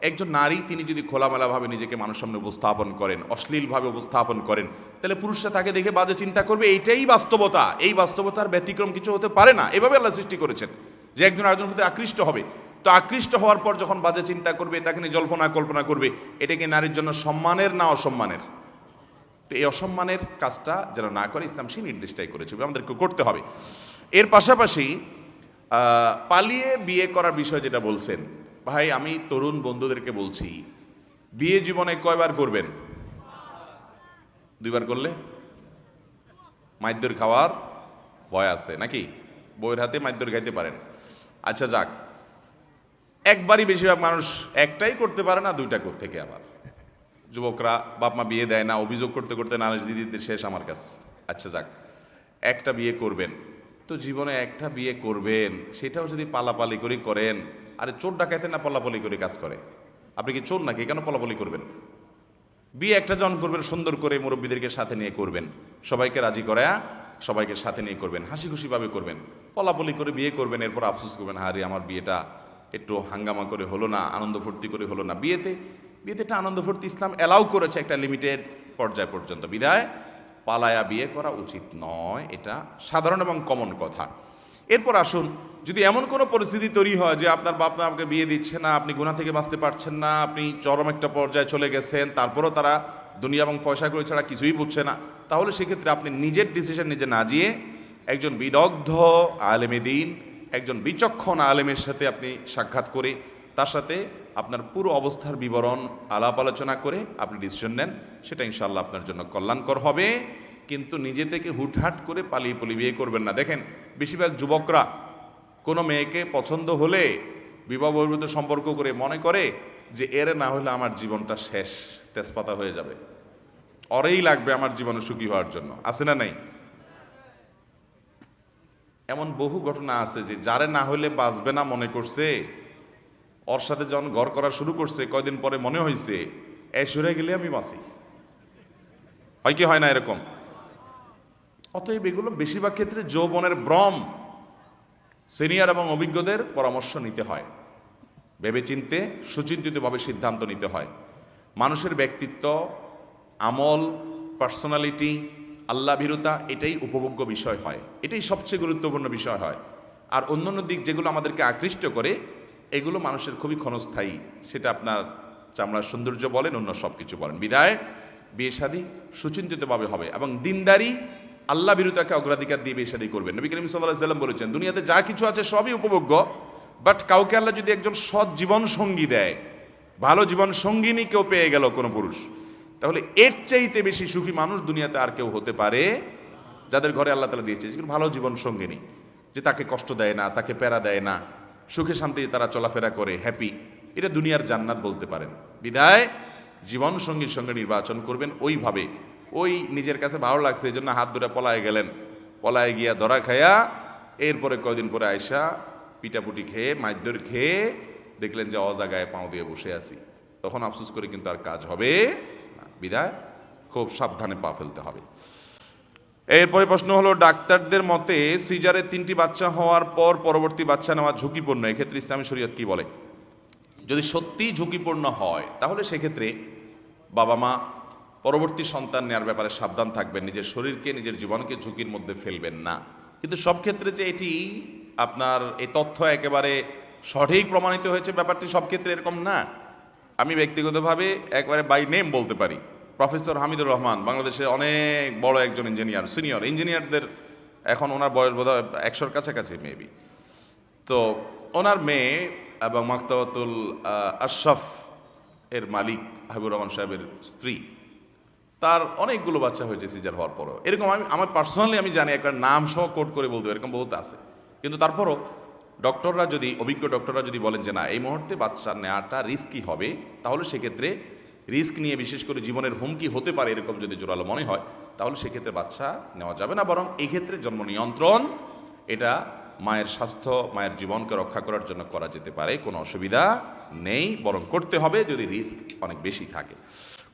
একজন নারী তিনি যদি খোলামেলাভাবে নিজেকে মানুষের সামনে উপস্থাপন করেন, অশ্লীলভাবে উপস্থাপন করেন, তাহলে পুরুষরা তাকে দেখে বাজে চিন্তা করবে। এইটাই বাস্তবতা, এই বাস্তবতার ব্যতিক্রম কিছু হতে পারে না। এভাবে আল্লাহ সৃষ্টি করেছেন যে একজন আরেকজনের প্রতি আকৃষ্ট হবে। তো আকৃষ্ট হওয়ার পর যখন বাজে চিন্তা করবে, তাকে নিয়ে জল্পনা কল্পনা করবে, এটা কি নারীর জন্য সম্মানের না অসম্মানের? তো এই অসম্মানের কাজটা যেন না করে ইসলাম সেই নির্দেশটাই করেছে, আমাদেরকে করতে হবে। এর পাশাপাশি পালিয়ে বিয়ে করার বিষয় যেটা বলছেন, ভাই আমি তরুণ বন্ধুদেরকে বলছি, বিয়ে জীবনে কয়বার করবেন? 2বার করলে মাইদ্যর খাওয়ার ভয় আছে নাকি? বইয়ের হাতে মাইদ্যর খাইতে পারেন। আচ্ছা যাক, একবারই বেশিরভাগ মানুষ একটাই করতে পারে না, 2টা করতে থেকে আবার যুবকরা বাপ মা বিয়ে দেয় না, অভিযোগ করতে করতে নালিশ দিতে শেষ আমার কাছে। আচ্ছা যাক, একটা বিয়ে করবেন তো জীবনে একটা বিয়ে করবেন, সেটাও যদি পালাপালি করে করেন, আরে চোর ডাকাইতে না পালাপালি করে কাজ করে? আপনি কি চোর নাকি? কেন পালাপালি করবেন? বিয়ে একটা জন করবেন সুন্দর করে, মুরব্বীদেরকে সাথে নিয়ে করবেন, সবাইকে রাজি করায়া সবাইকে সাথে নিয়ে করবেন, হাসি খুশিভাবে করবেন। পলাপলি করে বিয়ে করবেন, এরপর আফসোস করবেন, হারে আমার বিয়েটা একটু হাঙ্গামা করে হলো না, আনন্দ ফুর্তি করে হলো না। বিয়েতে একটা আনন্দ ফুর্তি ইসলাম অ্যালাউ করেছে একটা লিমিটেড পর্যায় পর্যন্ত, বিদায় পালায়া বিয়ে করা উচিত নয়, এটা সাধারণ এবং কমন কথা। এরপর আসুন, যদি এমন কোনো পরিস্থিতি তৈরি হয় যে আপনার বাপ মা আপনাকে বিয়ে দিচ্ছে না, আপনি গুনাহ থেকে বাঁচতে পারছেন না, আপনি চরম একটা পর্যায়ে চলে গেছেন, তারপরও তারা দুনিয়া এবং পয়সা করে ছাড়া কিছুই বুঝছে না, তাহলে সেক্ষেত্রে আপনি নিজের ডিসিশন নিজে না দিয়ে একজন বিদগ্ধ আলেমে দ্বীন, একজন বিচক্ষণ আলেমের সাথে আপনি সাক্ষাৎ করে তার সাথে আপনার পুরো অবস্থার বিবরণ আলাপ আলোচনা করে আপনি ডিসিশন নেন, সেটা ইনশাআল্লাহ আপনার জন্য কল্যাণকর হবে। কিন্তু নিজে থেকে হুটহাট করে পালিয়ে পালিয়ে বিয়ে করবেন না। দেখেন, বেশিরভাগ যুবকরা কোনো মেয়েকে পছন্দ হলে বিবাহ বহির্ভূত সম্পর্ক করে মনে করে যে এর না হলে আমার জীবনটা শেষ, তেজপাতা হয়ে যাবে, ওরেই লাগবে আমার জীবনে সুখী হওয়ার জন্য। আছে না নাই? এমন বহু ঘটনা আছে যে যারে না হলে বাঁচবে না মনে করছে, ওর সাথে যখন ঘর করা শুরু করছে কয়দিন পরে মনে হয়েছে সরে গেলে আমি বাঁচি। হয় কি হয় না এরকম? অতএব এগুলো বেশিরভাগ ক্ষেত্রে যৌবনের ভ্রম, সিনিয়র এবং অভিজ্ঞদের পরামর্শ নিতে হয়, ভেবেচিন্তে সুচিন্তিতভাবে সিদ্ধান্ত নিতে হয়। মানুষের ব্যক্তিত্ব, আমল, পার্সোনালিটি, আল্লাহ ভীরুতা এটাই উপভোগ্য বিষয় হয়, এটাই সবচেয়ে গুরুত্বপূর্ণ বিষয় হয়। আর অন্যান্য দিক যেগুলো আমাদেরকে আকৃষ্ট করে এগুলো মানুষের খুবই ক্ষণস্থায়ী, সেটা আপনার চামড়ার সৌন্দর্য বলেন, অন্য সব কিছু বলেন। বিদায় বিয়ে শাদী সুচিন্তিতভাবে হবে এবং দিনদারি আল্লাহ ভীরুতাকে অগ্রাধিকার দিয়ে বিয়ে শাদী করবেন। নবী করিম সাল্লাল্লাহু আলাইহি ওয়াসাল্লাম বলেছেন, দুনিয়াতে যা কিছু আছে সবই উপভোগ্য, বাট কাউকে আল্লাহ যদি একজন সৎ জীবন সঙ্গী দেয়, ভালো জীবন সঙ্গিনী কেউ পেয়ে গেল কোনো পুরুষ, তাহলে এর চাইতে বেশি সুখী মানুষ দুনিয়াতে আর কেউ হতে পারে, যাদের ঘরে আল্লাহ তাআলা দিয়েছে ভালো জীবন সঙ্গিনী, যে তাকে কষ্ট দেয় না, তাকে প্যারা দেয় না, সুখে শান্তিতে তারা চলাফেরা করে হ্যাপি, এটা দুনিয়ার জান্নাত বলতে পারেন। বিদায় জীবন সঙ্গীর সঙ্গে নির্বাচন করবেন ওইভাবে, ওই নিজের কাছে ভালো লাগছে এই জন্য হাত ধরে পলায় গেলেন, পলায় গিয়া ধরা খায়া এরপরে কয়দিন পরে আয়সা পিটাপুটি খেয়ে মাইদ্যর খেয়ে দেখলেন যে অজাগায় পাও দিয়ে বসে আছি, তখন আফসোস করে কিন্তু আর কাজ হবে না। বিদায় খুব সাবধানে পা ফেলতে হবে। এরপরে প্রশ্ন হলো, ডাক্তারদের মতে সিজারে 3টি বাচ্চা হওয়ার পর পরবর্তী বাচ্চা নেওয়া ঝুঁকিপূর্ণ, এক্ষেত্রে ইসলামী শরীয়ত কি বলে? যদি সত্যিই ঝুঁকিপূর্ণ হয় তাহলে সেক্ষেত্রে বাবা মা পরবর্তী সন্তান নেওয়ার ব্যাপারে সাবধান থাকবেন, নিজের শরীরকে নিজের জীবনকে ঝুঁকির মধ্যে ফেলবেন না। কিন্তু সব ক্ষেত্রে যে এটি আপনার এই তথ্য একেবারে সঠিক প্রমাণিত হয়েছে ব্যাপারটি সব ক্ষেত্রে এরকম না। আমি ব্যক্তিগতভাবে একবারে বাই নেম বলতে পারি, প্রফেসর হামিদুর রহমান বাংলাদেশের অনেক বড় একজন ইঞ্জিনিয়ার, সিনিয়র ইঞ্জিনিয়ারদের এখন ওনার বয়স বোধহয় 100-র কাছাকাছি মেবি। তো ওনার মেয়ে এবং মাকতাবাতুল আশরাফ এর মালিক হাবিবুর রহমান সাহেবের স্ত্রী, তার অনেকগুলো বাচ্চা হয়েছে সিজার হওয়ার পরও। এরকম আমার পার্সোনালি আমি জানি, একবার নাম সহ কোট করে বলতে এরকম বহুত আছে। কিন্তু তারপরও ডক্টররা যদি, অভিজ্ঞ ডক্টররা যদি বলেন যে না এই মুহূর্তে বাচ্চা নেওয়াটা রিস্কি হবে, তাহলে সেক্ষেত্রে রিস্ক নিয়ে বিশেষ করে জীবনের হুমকি হতে পারে এরকম যদি জোরালো মনে হয়, তাহলে সেক্ষেত্রে বাচ্চা নেওয়া যাবে না। বরং এক্ষেত্রে জন্ম নিয়ন্ত্রণ এটা মায়ের স্বাস্থ্য, মায়ের জীবনকে রক্ষা করার জন্য করা যেতে পারে, কোনো অসুবিধা নেই, বরং করতে হবে যদি রিস্ক অনেক বেশি থাকে।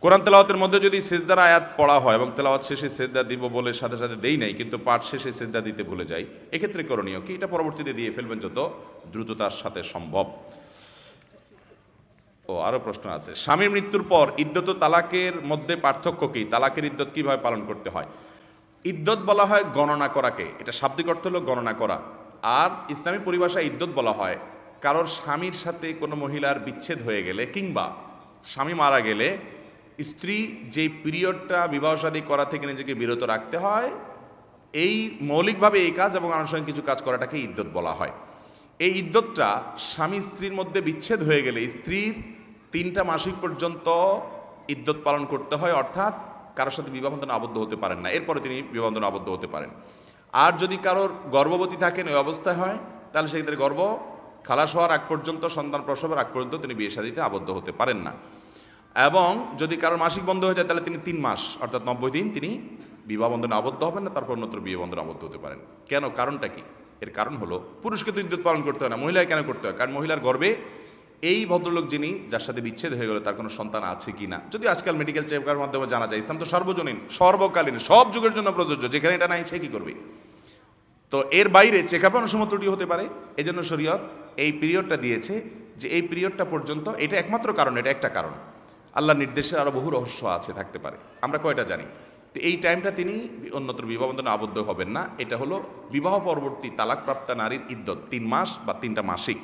কোরআন তেলাওয়াতের মধ্যে যদি সিজদার আয়াত পড়া হয় এবং তেলাওয়াত শেষে সিজদা দিব বলে সাথে সাথে দেই নাই, কিন্তু পাঠ শেষে সিজদা দিতে ভুলে যাই, এক্ষেত্রে করণীয় কি? এটা পরবর্তীতে দিয়ে ফেলবেন যত দ্রুততার সাথে সম্ভব। ও আরও প্রশ্ন আছে, স্বামীর মৃত্যুর পর ইদ্যত তালাকের মধ্যে পার্থক্য কি? তালাকের ইদ্যত কিভাবে পালন করতে হয়? ইদ্যত বলা হয় গণনা করাকে, এটা শাব্দিক অর্থ হলো গণনা করা। আর ইসলামী পরিভাষায় ইদ্যত বলা হয় কারোর স্বামীর সাথে কোনো মহিলার বিচ্ছেদ হয়ে গেলে কিংবা স্বামী মারা গেলে স্ত্রী যে পিরিয়ডটা বিবাহ শাদী করা থেকে নিজেকে বিরত রাখতে হয়, এই মৌলিকভাবে এই কাজ এবং আনুষঙ্গিক কিছু কাজ করাটাকে ইদ্যত বলা হয়। এই ইদ্যতটা স্বামী স্ত্রীর মধ্যে বিচ্ছেদ হয়ে গেলে স্ত্রীর 3টা মাসিক পর্যন্ত ইদ্যত পালন করতে হয়, অর্থাৎ কারোর সাথে বিবাহ বন্ধনে আবদ্ধ হতে পারেন না, এরপরে তিনি বিবাহ বন্ধনে আবদ্ধ হতে পারেন। আর যদি কারোর গর্ভবতী থাকেন ওই অবস্থায় হয়, তাহলে সেক্ষেত্রে গর্ভ খালাস হওয়ার আগ পর্যন্ত, সন্তান প্রসবের আগ পর্যন্ত তিনি বিয়ে শাদীতে আবদ্ধ হতে পারেন না। এবং যদি কারোর মাসিক বন্ধ হয়ে যায় তাহলে তিনি 3 মাস অর্থাৎ 90 দিন তিনি বিবাহ বন্ধনে আবদ্ধ হবেন না, তারপর অন্যত্র বিয়ে বন্ধনে আবদ্ধ হতে পারেন। কেন? কারণটা কি? এর কারণ হলো পুরুষকে তো ইদ্যত পালন করতে হয় না, মহিলায় কেন করতে হয়? কারণ মহিলার গর্ভে এই ভদ্রলোক যিনি, যার সাথে বিচ্ছেদ হয়ে গেল, তার কোনো সন্তান আছে কি না, যদি আজকাল মেডিকেল চেকআপের মাধ্যমে জানা যায়। ইসলাম তো সর্বজনীন, সর্বকালীন, সব যুগের জন্য প্রযোজ্য। যেখানে এটা নাই সে কি করবে? তো এর বাইরে চেকআপে অনেক সময় ত্রুটি হতে পারে। এই জন্য শরীয়ত এই পিরিয়ডটা দিয়েছে যে এই পিরিয়ডটা পর্যন্ত, এটা একমাত্র কারণ, এটা একটা কারণ, আল্লাহর নির্দেশে আরও বহু রহস্য আছে, থাকতে পারে, আমরা কয়টা জানি। তো এই টাইমটা তিনি অন্যত্র বিবাহ বন্ধনে আবদ্ধ হবেন না। এটা হলো বিবাহ পরবর্তী তালাকপ্রাপ্তা নারীর ইদ্যত, 3 মাস বা 3টা মাসিক।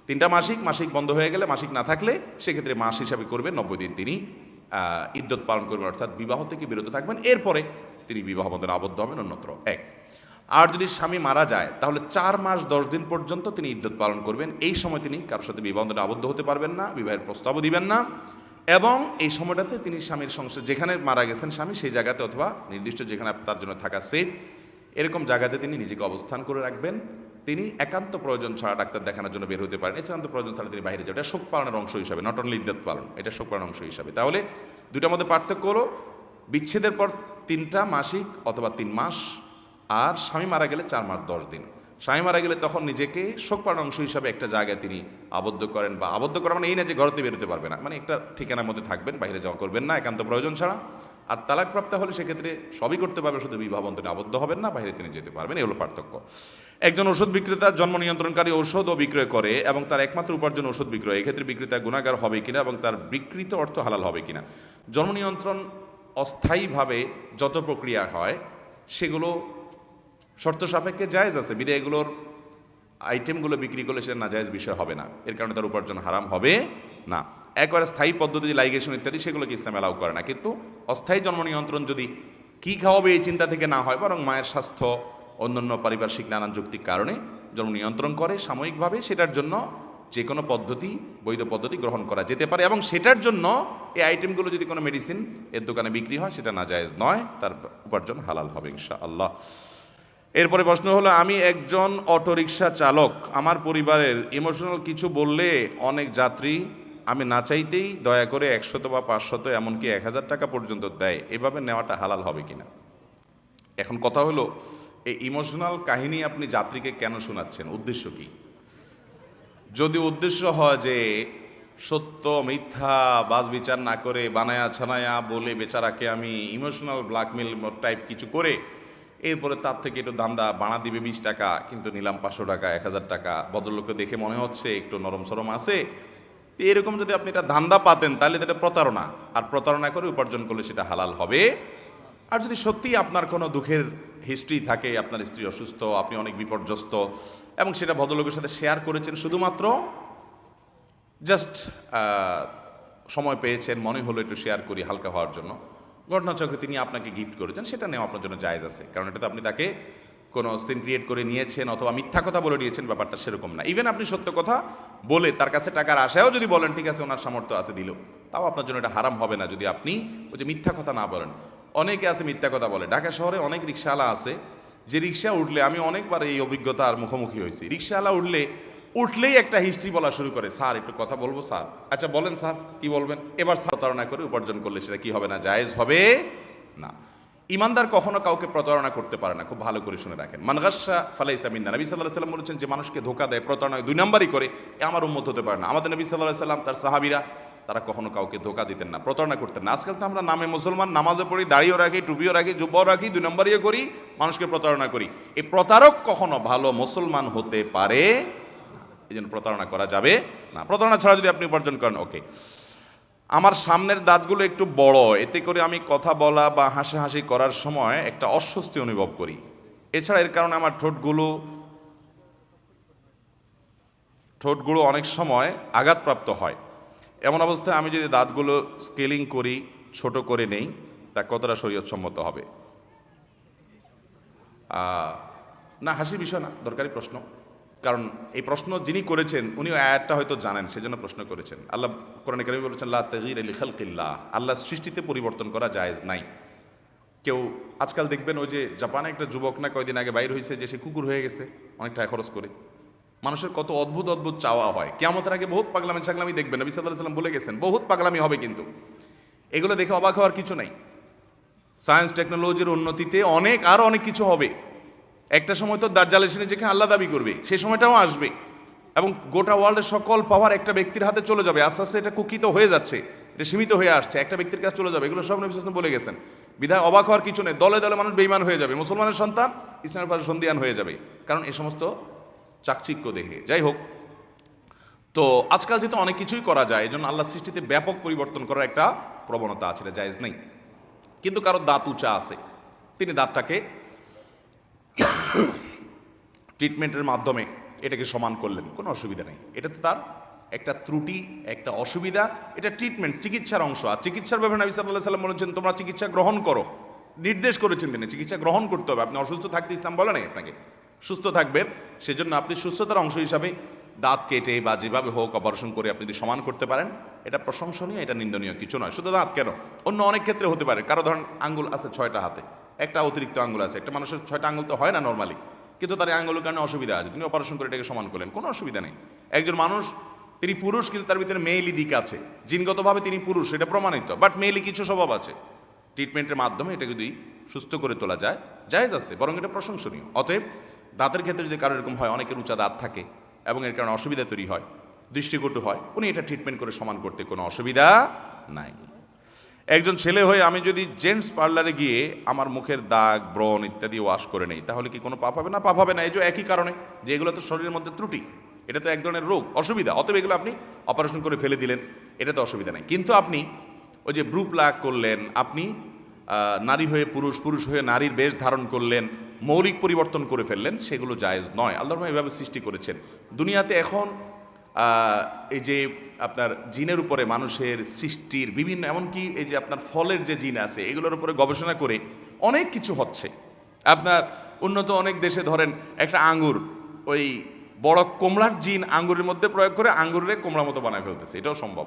3টা মাসিক বন্ধ হয়ে গেলে, মাসিক না থাকলে সেক্ষেত্রে মাস হিসাবে করবেন, 90 দিন তিনি ইদ্যত পালন করবেন, অর্থাৎ বিবাহ থেকে বিরত থাকবেন। এরপরে তিনি বিবাহ বন্ধনে আবদ্ধ হবেন অন্যত্র। এক, আর যদি স্বামী মারা যায় তাহলে 4 মাস 10 দিন পর্যন্ত তিনি ইদ্যত পালন করবেন। এই সময় তিনি কারোর সাথে বিবাহ বন্ধনে আবদ্ধ হতে পারবেন না, বিবাহের প্রস্তাবও দিবেন না। এবং এই সময়টাতে তিনি স্বামীর সংসার, যেখানে মারা গেছেন স্বামী, সেই জায়গাতে অথবা নির্দিষ্ট যেখানে তার জন্য থাকা সেফ, এরকম জায়গাতে তিনি নিজেকে অবস্থান করে রাখবেন। তিনি একান্ত প্রয়োজন ছাড়া ডাক্তার দেখানোর জন্য বের হতে পারেন। একান্ত প্রয়োজন ছাড়া তিনি বাইরে যাবেন। এটা শোক পালনের অংশ হিসাবে, নট অনলি ইদ্যত পালন, এটা শোক পালনের অংশ হিসাবে। তাহলে দুটার মধ্যে পার্থক্য হলো বিচ্ছেদের পর 3টা মাসিক অথবা 3 মাস, আর স্বামী মারা গেলে 4 মাস 10 দিন। স্বামী মারা গেলে তখন নিজেকে শোক পালন অংশ হিসাবে একটা জায়গায় তিনি আবদ্ধ করেন, বা আবদ্ধ করা মানে এই না যে ঘরতে বেরোতে পারবে না, মানে একটা ঠিকানার মধ্যে থাকবেন, বাইরে যাওয়া করবেন না একান্ত প্রয়োজন ছাড়া। আর তালাকপ্রাপ্ত হলে সেক্ষেত্রে সবই করতে পারবে, শুধু বিবাহ বন্ধনে আবদ্ধ হবেন না, বাইরে তিনি যেতে পারবেন। এই হলো পার্থক্য। একজন ওষুধ বিক্রেতা জন্ম নিয়ন্ত্রণকারী ঔষধও বিক্রয় করে এবং তার একমাত্র উপার্জন ওষুধ বিক্রয়, এক্ষেত্রে বিক্রেতা গুনাহগার হবে কিনা এবং তার বিকৃত অর্থ হালাল হবে কিনা? জন্ম নিয়ন্ত্রণ অস্থায়ীভাবে যত প্রক্রিয়া হয় সেগুলো শর্ত সাপেক্ষে জায়েজ আছে, বিধায় এগুলোর আইটেমগুলো বিক্রি করলে সেটা নাজায়েজ বিষয় হবে না, এর কারণে তার উপার্জন হারাম হবে না। একবারে স্থায়ী পদ্ধতি, লাইগেশন ইত্যাদি, সেগুলোকে ইসলাম অ্যালাউ করে না। কিন্তু অস্থায়ী জন্ম নিয়ন্ত্রণ যদি কী খাওয়াবে এই চিন্তা থেকে না হয়, বরং মায়ের স্বাস্থ্য, অন্যান্য পারিপার্শ্বিক নানান যৌক্তিক কারণে জন্ম নিয়ন্ত্রণ করে সাময়িকভাবে, সেটার জন্য যে কোনো পদ্ধতি, বৈধ পদ্ধতি গ্রহণ করা যেতে পারে। এবং সেটার জন্য এই আইটেমগুলো যদি কোনো মেডিসিন এর দোকানে বিক্রি হয়, সেটা নাজায়েজ নয়, তার উপার্জন হালাল হবে ইনশাআল্লাহ। এরপরে প্রশ্ন হলো, আমি একজন অটোরিকশা চালক, আমার পরিবারের ইমোশনাল কিছু বললে অনেক যাত্রী আমি না চাইতেই দয়া করে 100 বা 500, এমনকি 1000 টাকা পর্যন্ত দেয়, এভাবে নেওয়াটা হালাল হবে কিনা? এখন কথা হলো, এই ইমোশনাল কাহিনী আপনি যাত্রীকে কেন শোনাচ্ছেন, উদ্দেশ্য কি? যদি উদ্দেশ্য হয় যে সত্য মিথ্যা বাজ বিচার না করে বানায়া ছানায়া বলে বেচারাকে আমি ইমোশনাল ব্ল্যাকমেল টাইপ কিছু করে এরপরে তার থেকে একটু দান্দা বাড়া দিবে 20 টাকা, কিন্তু নিলাম 500 টাকা, 1000 টাকা, ভদ্রলোককে দেখে মনে হচ্ছে একটু নরম সরম আছে, তো এরকম যদি আপনি এটা ধান্দা পাতেন তাহলে এটা প্রতারণা, আর প্রতারণা করে উপার্জন করলে সেটা হালাল হবে। আর যদি সত্যিই আপনার কোনো দুঃখের হিস্ট্রি থাকে, আপনার স্ত্রী অসুস্থ, আপনি অনেক বিপর্যস্ত, এবং সেটা ভদ্রলোকের সাথে শেয়ার করেছেন শুধুমাত্র জাস্ট সময় পেয়েছেন, মনে হলো একটু শেয়ার করি হালকা হওয়ার জন্য, ঘটনাচক্রে তিনি আপনাকে গিফট করেছেন, সেটা নেওয়া আপনার জন্য জায়েজ আছে। কারণ এটা তো আপনি তাকে কোনো সিন ক্রিয়েট করে নিয়েছেন অথবা মিথ্যা কথা বলে নিয়েছেন, ব্যাপারটা সেরকম না। ইভেন আপনি সত্য কথা বলে তার কাছে টাকার আশায়ও যদি বলেন, ঠিক আছে ওনার সামর্থ্য আছে দিল, তাও আপনার জন্য এটা হারাম হবে না, যদি আপনি ওই যে মিথ্যা কথা না বলেন। অনেকে আছে মিথ্যা কথা বলে। ঢাকা শহরে অনেক রিক্সাওয়ালা আছে যে রিক্সা উঠলে, আমি অনেকবার এই অভিজ্ঞতার মুখোমুখি হয়েছি, রিক্সাওয়ালা উঠলেই একটা হিস্ট্রি বলা শুরু করে, স্যার একটু কথা বলবো স্যার, আচ্ছা বলেন স্যার কি বলবেন, এবার স্যার প্রতারণা করে উপার্জন করলে সেটা কি হবে না, জায়েজ হবে না। ইমানদার কখনো কাউকে প্রতারণা করতে পারে না, খুব ভালো করে শুনে রাখেন। মান গাশশা ফালাইসা মিন্না, নবী সাল্লাল্লাহু আলাইহি ওয়াসাল্লাম বলেছেন যে মানুষকে ধোঁকা দেয়, প্রতারণা 2 নাম্বারই করে, এ আমার উম্মত হতে পারে না। আমাদের নবী সাল্লাল্লাহু আলাইহি ওয়াসাল্লাম, তার সাহাবীরা, তারা কখনো কাউকে ধোঁকা দিতেন না, প্রতারণা করতেন না। আজকাল তো আমরা নামে মুসলমান, নামাজও পড়ি, দাড়িও রাখি, টুপিও রাখি, জুব্বাও রাখি, 2 নাম্বারইও করি, মানুষকে প্রতারণা করি। এই প্রতারক কখনো ভালো মুসলমান হতে পারে না, এই জন্য প্রতারণা করা যাবে না। প্রতারণা ছাড়া যদি আপনি উপার্জন করেন, ওকে। আমার সামনের দাঁতগুলো একটু বড়, এতে করে আমি কথা বলা বা হাসাহাসি করার সময় একটা অস্বস্তি অনুভব করি। এছাড়া এর কারণে আমার ঠোঁটগুলো অনেক সময় আঘাতপ্রাপ্ত হয়। এমন অবস্থায় আমি যদি দাঁতগুলো স্কেলিং করি ছোট করে নেই তা কতটা শরীয়তসম্মত হবে? না, হাসির বিষয় না, দরকারি প্রশ্ন। কারণ এই প্রশ্ন যিনি করেছেন উনি আয়াতটা হয়তো জানেন, সেজন্য প্রশ্ন করেছেন। আল্লাহ কোরআনে কারিমে বলেছেন লা তাগয়িরা লিখালকিল্লাহ, আল্লাহর সৃষ্টিতে পরিবর্তন করা জায়েজ নাই। কেউ আজকাল দেখবেন ওই যে জাপানে একটা যুবক না কয়দিন আগে বাইর হয়েছে যে সে কুকুর হয়ে গেছে অনেক টাকা খরচ করে। মানুষের কত অদ্ভুত অদ্ভুত চাওয়া হয়। কিয়ামতের আগে বহুত পাগলামি ছাগলামি দেখবেন, নবী সাল্লাল্লাহু আলাইহি ওয়াসাল্লাম বলে গেছেন বহুত পাগলামি হবে, কিন্তু এগুলো দেখে অবাক হওয়ার কিছু নাই। সায়েন্স টেকনোলজির উন্নতিতে আরও অনেক কিছু হবে। একটা সময় তো দাজ্জাল এসে নিজেকে আল্লাহ দাবি করবে, সেই সময়টাও আসবে এবং গোটা ওয়ার্ল্ডের সকল পাওয়ার একটা ব্যক্তির হাতে চলে যাবে। আস্তে আস্তে এটা কুকিত হয়ে যাচ্ছে, এটা সীমিত হয়ে আসছে, একটা ব্যক্তির কাছে চলে যাবে। এগুলো সব নবী সাল্লাল্লাহু আলাইহি ওয়াসাল্লাম বলে গেছেন। বিধায় অবাক হওয়ার কিছু নেই। দলে দলে মানুষ বেঈমান হয়ে যাবে, মুসলমানের সন্তান ইসলামের পাশে সন্দিয়ান হয়ে যাবে, কারণ এই সমস্ত চাকচিক্য দেখে। যাই হোক, তো আজকাল যেহেতু অনেক কিছুই করা যায়, এই জন্য আল্লাহ সৃষ্টিতে ব্যাপক পরিবর্তন করার একটা প্রবণতা আছে, এটা জায়েজ নেই। কিন্তু কারো দাঁত উঁচা আছে, তিনি দাঁতটাকে ট্রিটমেন্টের মাধ্যমে এটাকে সমান করলেন, কোনো অসুবিধা নেই। এটা তো তার একটা ত্রুটি, একটা অসুবিধা, এটা ট্রিটমেন্ট, চিকিৎসার অংশ। আর চিকিৎসার ব্যাপারে নবী সাল্লাল্লাহু আলাইহি ওয়াসাল্লাম বলেছেন তোমরা চিকিৎসা গ্রহণ করো, নির্দেশ করেছেন তিনি চিকিৎসা গ্রহণ করতে হবে। আপনি অসুস্থ থাকতে ইসলাম বলে নাই আপনাকে, সুস্থ থাকবেন, সেজন্য আপনি সুস্থতার অংশ হিসাবে দাঁত কেটে বা যেভাবে হোক অপারেশন করে আপনি যদি সমান করতে পারেন, এটা প্রশংসনীয়, এটা নিন্দনীয় কিছু নয়। শুধু দাঁত কেন, অন্য অনেক ক্ষেত্রে হতে পারে। কারো ধরেন আঙ্গুল আছে 6টা হাতে, একটা অতিরিক্ত আঙ্গুল আছে, একটা মানুষের 6টা আঙ্গুল তো হয় না নর্মালি, কিন্তু তার আঙ্গুলের কারণে অসুবিধা আছে, তিনি অপারেশন করে এটাকে সমান করলেন, কোনো অসুবিধা নেই। একজন মানুষ তিনি পুরুষ, কিন্তু তার ভিতরে মেয়েলি দিক আছে, জিনগতভাবে তিনি পুরুষ, এটা প্রমাণিত, বাট মেয়েলি কিছু স্বভাব আছে। ট্রিটমেন্টের মাধ্যমে এটা যদি সুস্থ করে তোলা যায়, জায়েজ আছে, বরং এটা প্রশংসনীয়। অতএব দাঁতের ক্ষেত্রে যদি কারো এরকম হয়, অনেকের উঁচা দাঁত থাকে এবং এর কারণে অসুবিধা তৈরি হয়, দৃষ্টিকটু হয়, উনি এটা ট্রিটমেন্ট করে সমান করতে কোনো অসুবিধা নাই। একজন ছেলে হয়ে আমি যদি জেন্টস পার্লারে গিয়ে আমার মুখের দাগ, ব্রণ ইত্যাদি ওয়াশ করে নেই, তাহলে কি কোনো পাপ হবে না? পাপ হবে না। এই যে একই কারণে যে এগুলো তো শরীরের মধ্যে ত্রুটি, এটা তো এক ধরনের রোগ, অসুবিধা, অতএব এগুলো আপনি অপারেশন করে ফেলে দিলেন, এটা তো অসুবিধা নেই। কিন্তু আপনি ওই যে ব্রু প্লাগ করলেন, আপনি নারী হয়ে পুরুষ, পুরুষ হয়ে নারীর বেশ ধারণ করলেন, মৌলিক পরিবর্তন করে ফেললেন, সেগুলো জায়েজ নয়। আল্লাহ এভাবে সৃষ্টি করেছেন। দুনিয়াতে এখন এই যে আপনার জিনের উপরে মানুষের সৃষ্টির বিভিন্ন, এমনকি এই যে আপনার ফলের যে জিন আছে এগুলোর উপরে গবেষণা করে অনেক কিছু হচ্ছে। আপনার উন্নত অনেক দেশে ধরেন একটা আঙ্গুর, ওই বড় কোমড়ার জিন আঙ্গুরের মধ্যে প্রয়োগ করে আঙ্গুরের কোমড়ার মতো বানায় ফেলতেছে, এটাও সম্ভব।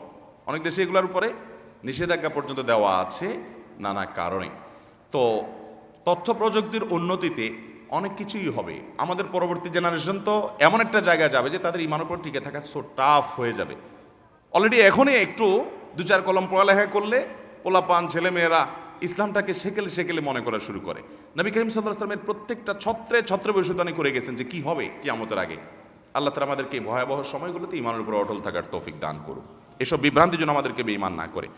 অনেক দেশে এগুলোর উপরে নিষেধাজ্ঞা পর্যন্ত দেওয়া আছে নানা কারণে। তো তথ্য প্রযুক্তির উন্নতিতে অনেক কিছুই হবে। আমাদের পরবর্তী জেনারেশন তো এমন একটা জায়গায় যাবে যে তাদের ইমানের উপর টিকে থাকা সো টাফ হয়ে যাবে। অলরেডি এখনই একটু 2-4 কলম পড়ালেখা করলে পোলাপান ছেলেমেয়েরা ইসলামটাকে সেকেলে সেকেলে মনে করা শুরু করে। নবী করিম সাল্লাল্লাহু আলাইহি ওয়াসাল্লামের প্রত্যেকটা ছত্রে ছত্রে ভবিষ্যদ্বাণী করে গেছেন যে কি হবে কিয়ামতের আগে। আল্লাহ তাআলা আমাদেরকে ভয়াবহ সময়গুলোতে ইমানের উপর অটল থাকার তৌফিক দান করুন, এসব বিভ্রান্তি যেন আমাদেরকে বেঈমান না করে।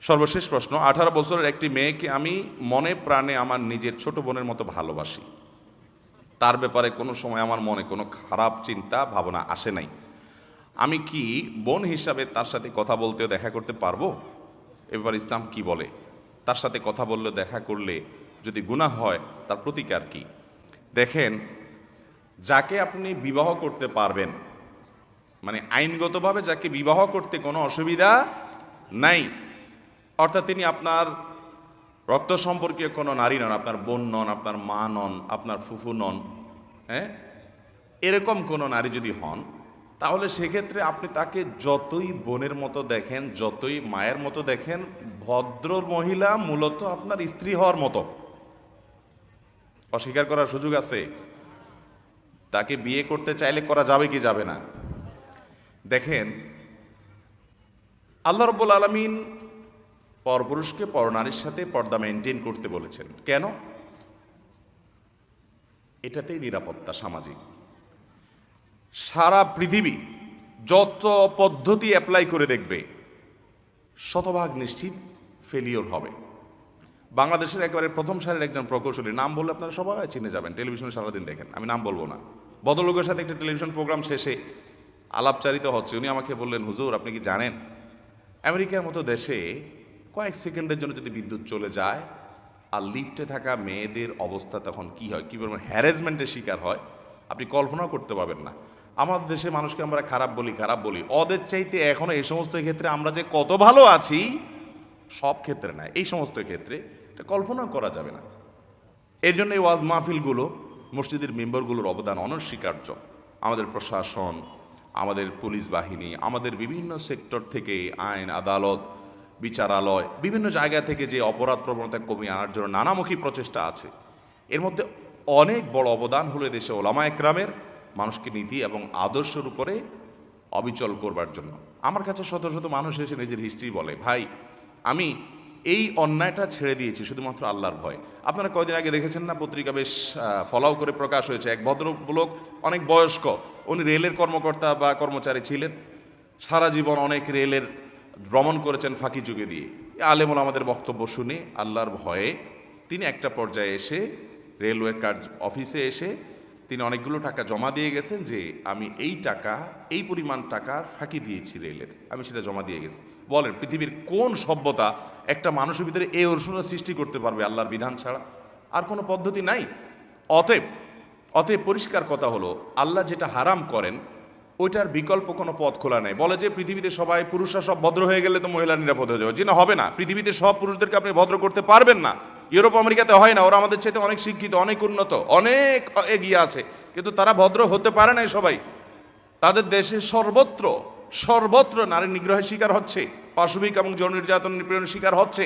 সর্বশেষ প্রশ্ন, 18 বছরের একটি মেয়েকে আমি মনে প্রাণে আমার নিজের ছোট বোনের মতো ভালোবাসি, তার ব্যাপারে কোনো সময় আমার মনে কোনো খারাপ চিন্তা ভাবনা আসে নাই। আমি কি বোন হিসাবে তার সাথে কথা বলতে দেখা করতে পারবো? এবার ইসলাম কি বলে? তার সাথে কথা বললে, দেখা করলে যদি গুনাহ হয়, তার প্রতিকার কি? দেখেন, যাকে আপনি বিবাহ করতে পারবেন, মানে আইনগতভাবে যাকে বিবাহ করতে কোনো অসুবিধা নাই, অর্থাৎ তিনি আপনার রক্ত সম্পর্কীয় কোনো নারী নন, আপনার বোন নন, আপনার মা নন, আপনার ফুফু নন, হ্যাঁ, এরকম কোনো নারী যদি হন, তাহলে সেক্ষেত্রে আপনি তাকে যতই বোনের মতো দেখেন, যতই মায়ের মতো দেখেন, ভদ্র মহিলা মূলত আপনার স্ত্রী হওয়ার মতো। অস্বীকার করার সুযোগ আছে? তাকে বিয়ে করতে চাইলে করা যাবে কি যাবে না? দেখেন, আল্লাহ রাব্বুল আলামিন পরপুরুষকে পরনারীর সাথে পর্দা মেনটেন করতে বলেছেন। কেন? এটাতেই নিরাপত্তা সামাজিক। সারা পৃথিবী যত পদ্ধতি অ্যাপ্লাই করে দেখবে, শতভাগ নিশ্চিত ফেলিওর হবে। বাংলাদেশের একেবারে প্রথম সারির একজন প্রকৌশলী, নাম বললে আপনারা সবাই চিনে যাবেন, টেলিভিশনে সারাদিন দেখেন, আমি নাম বলবো না। ভদ্রলোকের সাথে একটা টেলিভিশন প্রোগ্রাম শেষে আলাপচারিত হচ্ছে, উনি আমাকে বললেন, হুজুর আপনি কি জানেন আমেরিকার মতো দেশে কয়েক সেকেন্ডের জন্য যদি বিদ্যুৎ চলে যায় আর লিফটে থাকা মেয়েদের অবস্থা তখন কি হয়, কী পরিমাণ হ্যারাসমেন্টের শিকার হয়, আপনি কল্পনাও করতে পারবেন না। আমাদের দেশে মানুষকে আমরা খারাপ বলি, ওদের চাইতে এখনও এই সমস্ত ক্ষেত্রে আমরা যে কত ভালো আছি সব ক্ষেত্রে নয়, এই সমস্ত ক্ষেত্রে এটা কল্পনা করা যাবে না। এর জন্য এই ওয়াজ মাহফিলগুলো, মসজিদের মেম্বারগুলোর অবদান অনস্বীকার্য। আমাদের প্রশাসন, আমাদের পুলিশ বাহিনী, আমাদের বিভিন্ন সেক্টর থেকে আইন আদালত, বিচারালয়, বিভিন্ন জায়গা থেকে যে অপরাধ প্রবণতা কমিয়ে আনার জন্য নানামুখী প্রচেষ্টা আছে, এর মধ্যে অনেক বড় অবদান হলো দেশে ওলামা একরামের মানুষকে নীতি এবং আদর্শের উপরে অবিচল করবার জন্য। আমার কাছে শত শত মানুষ এসে নিজের হিস্ট্রি বলে, ভাই আমি এই অন্যায়টা ছেড়ে দিয়েছি শুধুমাত্র আল্লাহর ভয়। আপনারা কয়দিন আগে দেখেছেন না, পত্রিকা বেশ ফলাও করে প্রকাশ হয়েছে, এক ভদ্রলোক অনেক বয়স্ক, উনি রেলের কর্মকর্তা বা কর্মচারী ছিলেন, সারা জীবন অনেক রেলের ভ্রমণ করেছেন ফাঁকি যুগে দিয়ে। আলেমুল আমাদের বক্তব্য শুনে আল্লাহর ভয়ে তিনি একটা পর্যায়ে এসে রেলওয়ে অফিসে এসে তিনি অনেকগুলো টাকা জমা দিয়ে গেছেন যে আমি এই টাকা, এই পরিমাণ টাকার ফাঁকি দিয়েছি রেলের, আমি সেটা জমা দিয়ে গেছি। বলেন পৃথিবীর কোন সভ্যতা একটা মানুষের ভিতরে এই অনুশোচনা সৃষ্টি করতে পারবে আল্লাহর বিধান ছাড়া? আর কোনো পদ্ধতি নাই। অতএব পরিষ্কার কথা হলো, আল্লাহ যেটা হারাম করেন ওইটার বিকল্প কোনো পথ খোলা নেই। বলে যে পৃথিবীতে সবাই পুরুষরা সব ভদ্র হয়ে গেলে তো মহিলা নিরাপদ হয়ে যাবে, যে না, হবে না। পৃথিবীতে সব পুরুষদেরকে আপনি ভদ্র করতে পারবেন না। ইউরোপ আমেরিকাতে হয় না, ওরা আমাদের চাইতে অনেক শিক্ষিত, অনেক উন্নত, অনেক এগিয়ে আছে, কিন্তু তারা ভদ্র হতে পারে না। সবাই তাদের দেশে সর্বত্র নারীর নিগ্রহের শিকার হচ্ছে, পাশবিক এবং যৌন নির্যাতন নিপীড়নের শিকার হচ্ছে,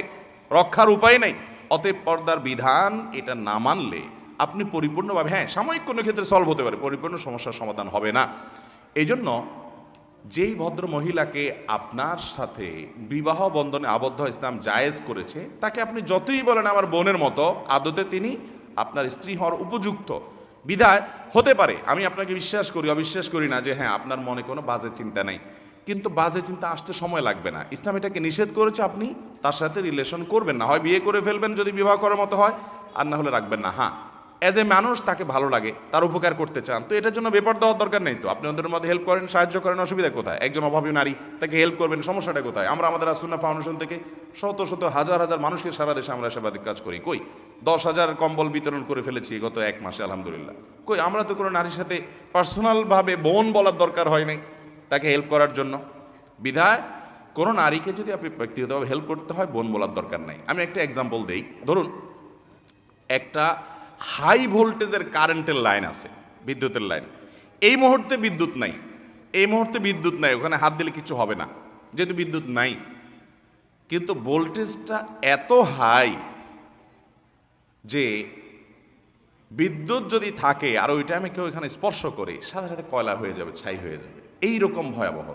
রক্ষার উপায় নেই। অতএব পর্দার বিধান এটা না মানলে আপনি পরিপূর্ণভাবে, হ্যাঁ সাময়িক কোনো ক্ষেত্রে সলভ হতে পারে, পরিপূর্ণ সমস্যার সমাধান হবে না। এই জন্য যেই ভদ্র মহিলাকে আপনার সাথে বিবাহ বন্ধনে আবদ্ধ ইসলাম জায়েজ করেছে, তাকে আপনি যতই বলেন আমার বোনের মতো, আদতে তিনি আপনার স্ত্রী হওয়ার উপযুক্ত। বিধায় হতে পারে আমি আপনাকে বিশ্বাস করি, অবিশ্বাস করি না যে হ্যাঁ আপনার মনে কোনো বাজে চিন্তা নেই, কিন্তু বাজে চিন্তা আসতে সময় লাগবে না। ইসলাম এটাকে নিষেধ করেছে, আপনি তার সাথে রিলেশন করবেন না, হয় বিয়ে করে ফেলবেন যদি বিবাহ করার মতো হয়, আর না হলে রাখবেন না। হ্যাঁ, অ্যাজ এ মানুষ তাকে ভালো লাগে, তার উপকার করতে চান, তো এটার জন্য বেপর দেওয়ার দরকার নেই। তো আপনি ওদের মধ্যে হেল্প করেন, সাহায্য করেন, অসুবিধা কোথায়? একজন অভাবী নারী, তাকে হেল্প করবেন, সমস্যাটা কোথায়? আমরা আমাদের আসুন্নাহ ফাউন্ডেশন থেকে শত শত হাজার হাজার মানুষকে সারা দেশে আমরা সেবাদিক কাজ করি। কই 10,000 কম্বল বিতরণ করে ফেলেছি গত 1 মাসে, আলহামদুলিল্লাহ। কই আমরা তো কোনো নারীর সাথে পার্সোনালভাবে বোন বলার দরকার হয় নাই তাকে হেল্প করার জন্য। বিধায় কোনো নারীকে যদি আপনি ব্যক্তিগতভাবে হেল্প করতে হয়, বোন বলার দরকার নাই। আমি একটা এক্সাম্পল দেই। ধরুন একটা হাই ভোল্টেজের কারেন্টের লাইন আছে, বিদ্যুতের লাইন, এই মুহূর্তে বিদ্যুৎ নাই, ওখানে হাত দিলে কিছু হবে না যেহেতু বিদ্যুৎ নাই, কিন্তু ভোল্টেজটা এত হাই যে বিদ্যুৎ যদি থাকে আর ওই টাইমে কেউ এখানে স্পর্শ করে, সাথে সাথে কয়লা হয়ে যাবে, ছাই হয়ে যাবে, এই রকম ভয়াবহ।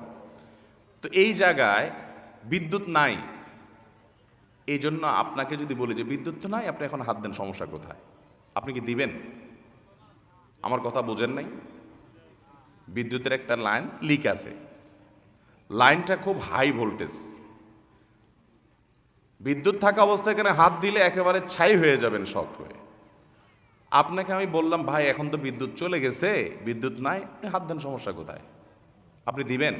তো এই জায়গায় বিদ্যুৎ নাই, এই জন্য আপনাকে যদি বলি যে বিদ্যুৎ তো নাই, আপনি এখন হাত দেন, সমস্যা কোথায়? আপনি কি দিবেন? আমার কথা বোঝেন নাই? বিদ্যুতের একটা লাইন লিক আছে, লাইনটা খুব হাই ভোল্টেজ, বিদ্যুৎ থাকা অবস্থায় এখানে হাত দিলে একেবারে ছাই হয়ে যাবেন শক হয়ে। আপনাকে আমি বললাম ভাই এখন তো বিদ্যুৎ চলে গেছে, বিদ্যুৎ নাই, আপনি হাত দেন, সমস্যা কোথায়? আপনি দিবেন?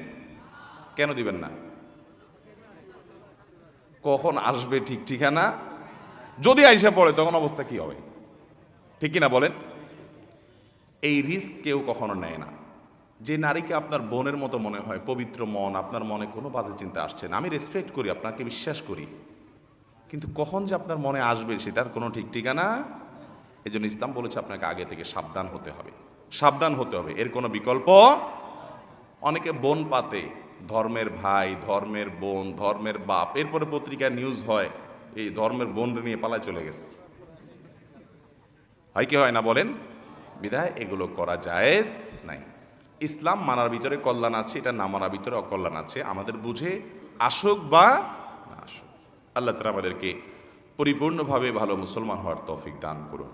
কেন দিবেন না? কখন আসবে ঠিক ঠিকানা, যদি আইসা পড়ে তখন অবস্থা কি হবে? ঠিক কিনা বলেন? এই রিস্ক কেউ কখনো নেয় না। যে নারীকে আপনার বোনের মতো মনে হয়, পবিত্র মন, আপনার মনে কোনো বাজে চিন্তা আসছে না, আমি রেসপেক্ট করি, আপনাকে বিশ্বাস করি, কিন্তু কখন যে আপনার মনে আসবে সেটার কোনো ঠিক ঠিকানা। এই জন্য ইসলাম বলেছে আপনাকে আগে থেকে সাবধান হতে হবে, এর কোনো বিকল্প। অনেকে বোন পাতে, ধর্মের ভাই, ধর্মের বোন, ধর্মের বাপ, এরপরে পত্রিকায় নিউজ হয় এই ধর্মের বোন নিয়ে পালায় চলে গেছে। হয় কি হয় না বলেন? বিধায় এগুলো করা জায়েজ নাই। ইসলাম মানার ভিতরে কল্যাণ আছে, এটা না মানার ভিতরে অকল্যাণ আছে, আমাদের বুঝে আসুক বা না আসুক। আল্লাহ তাআলা আমাদেরকে পরিপূর্ণভাবে ভালো মুসলমান হওয়ার তৌফিক দান করুন।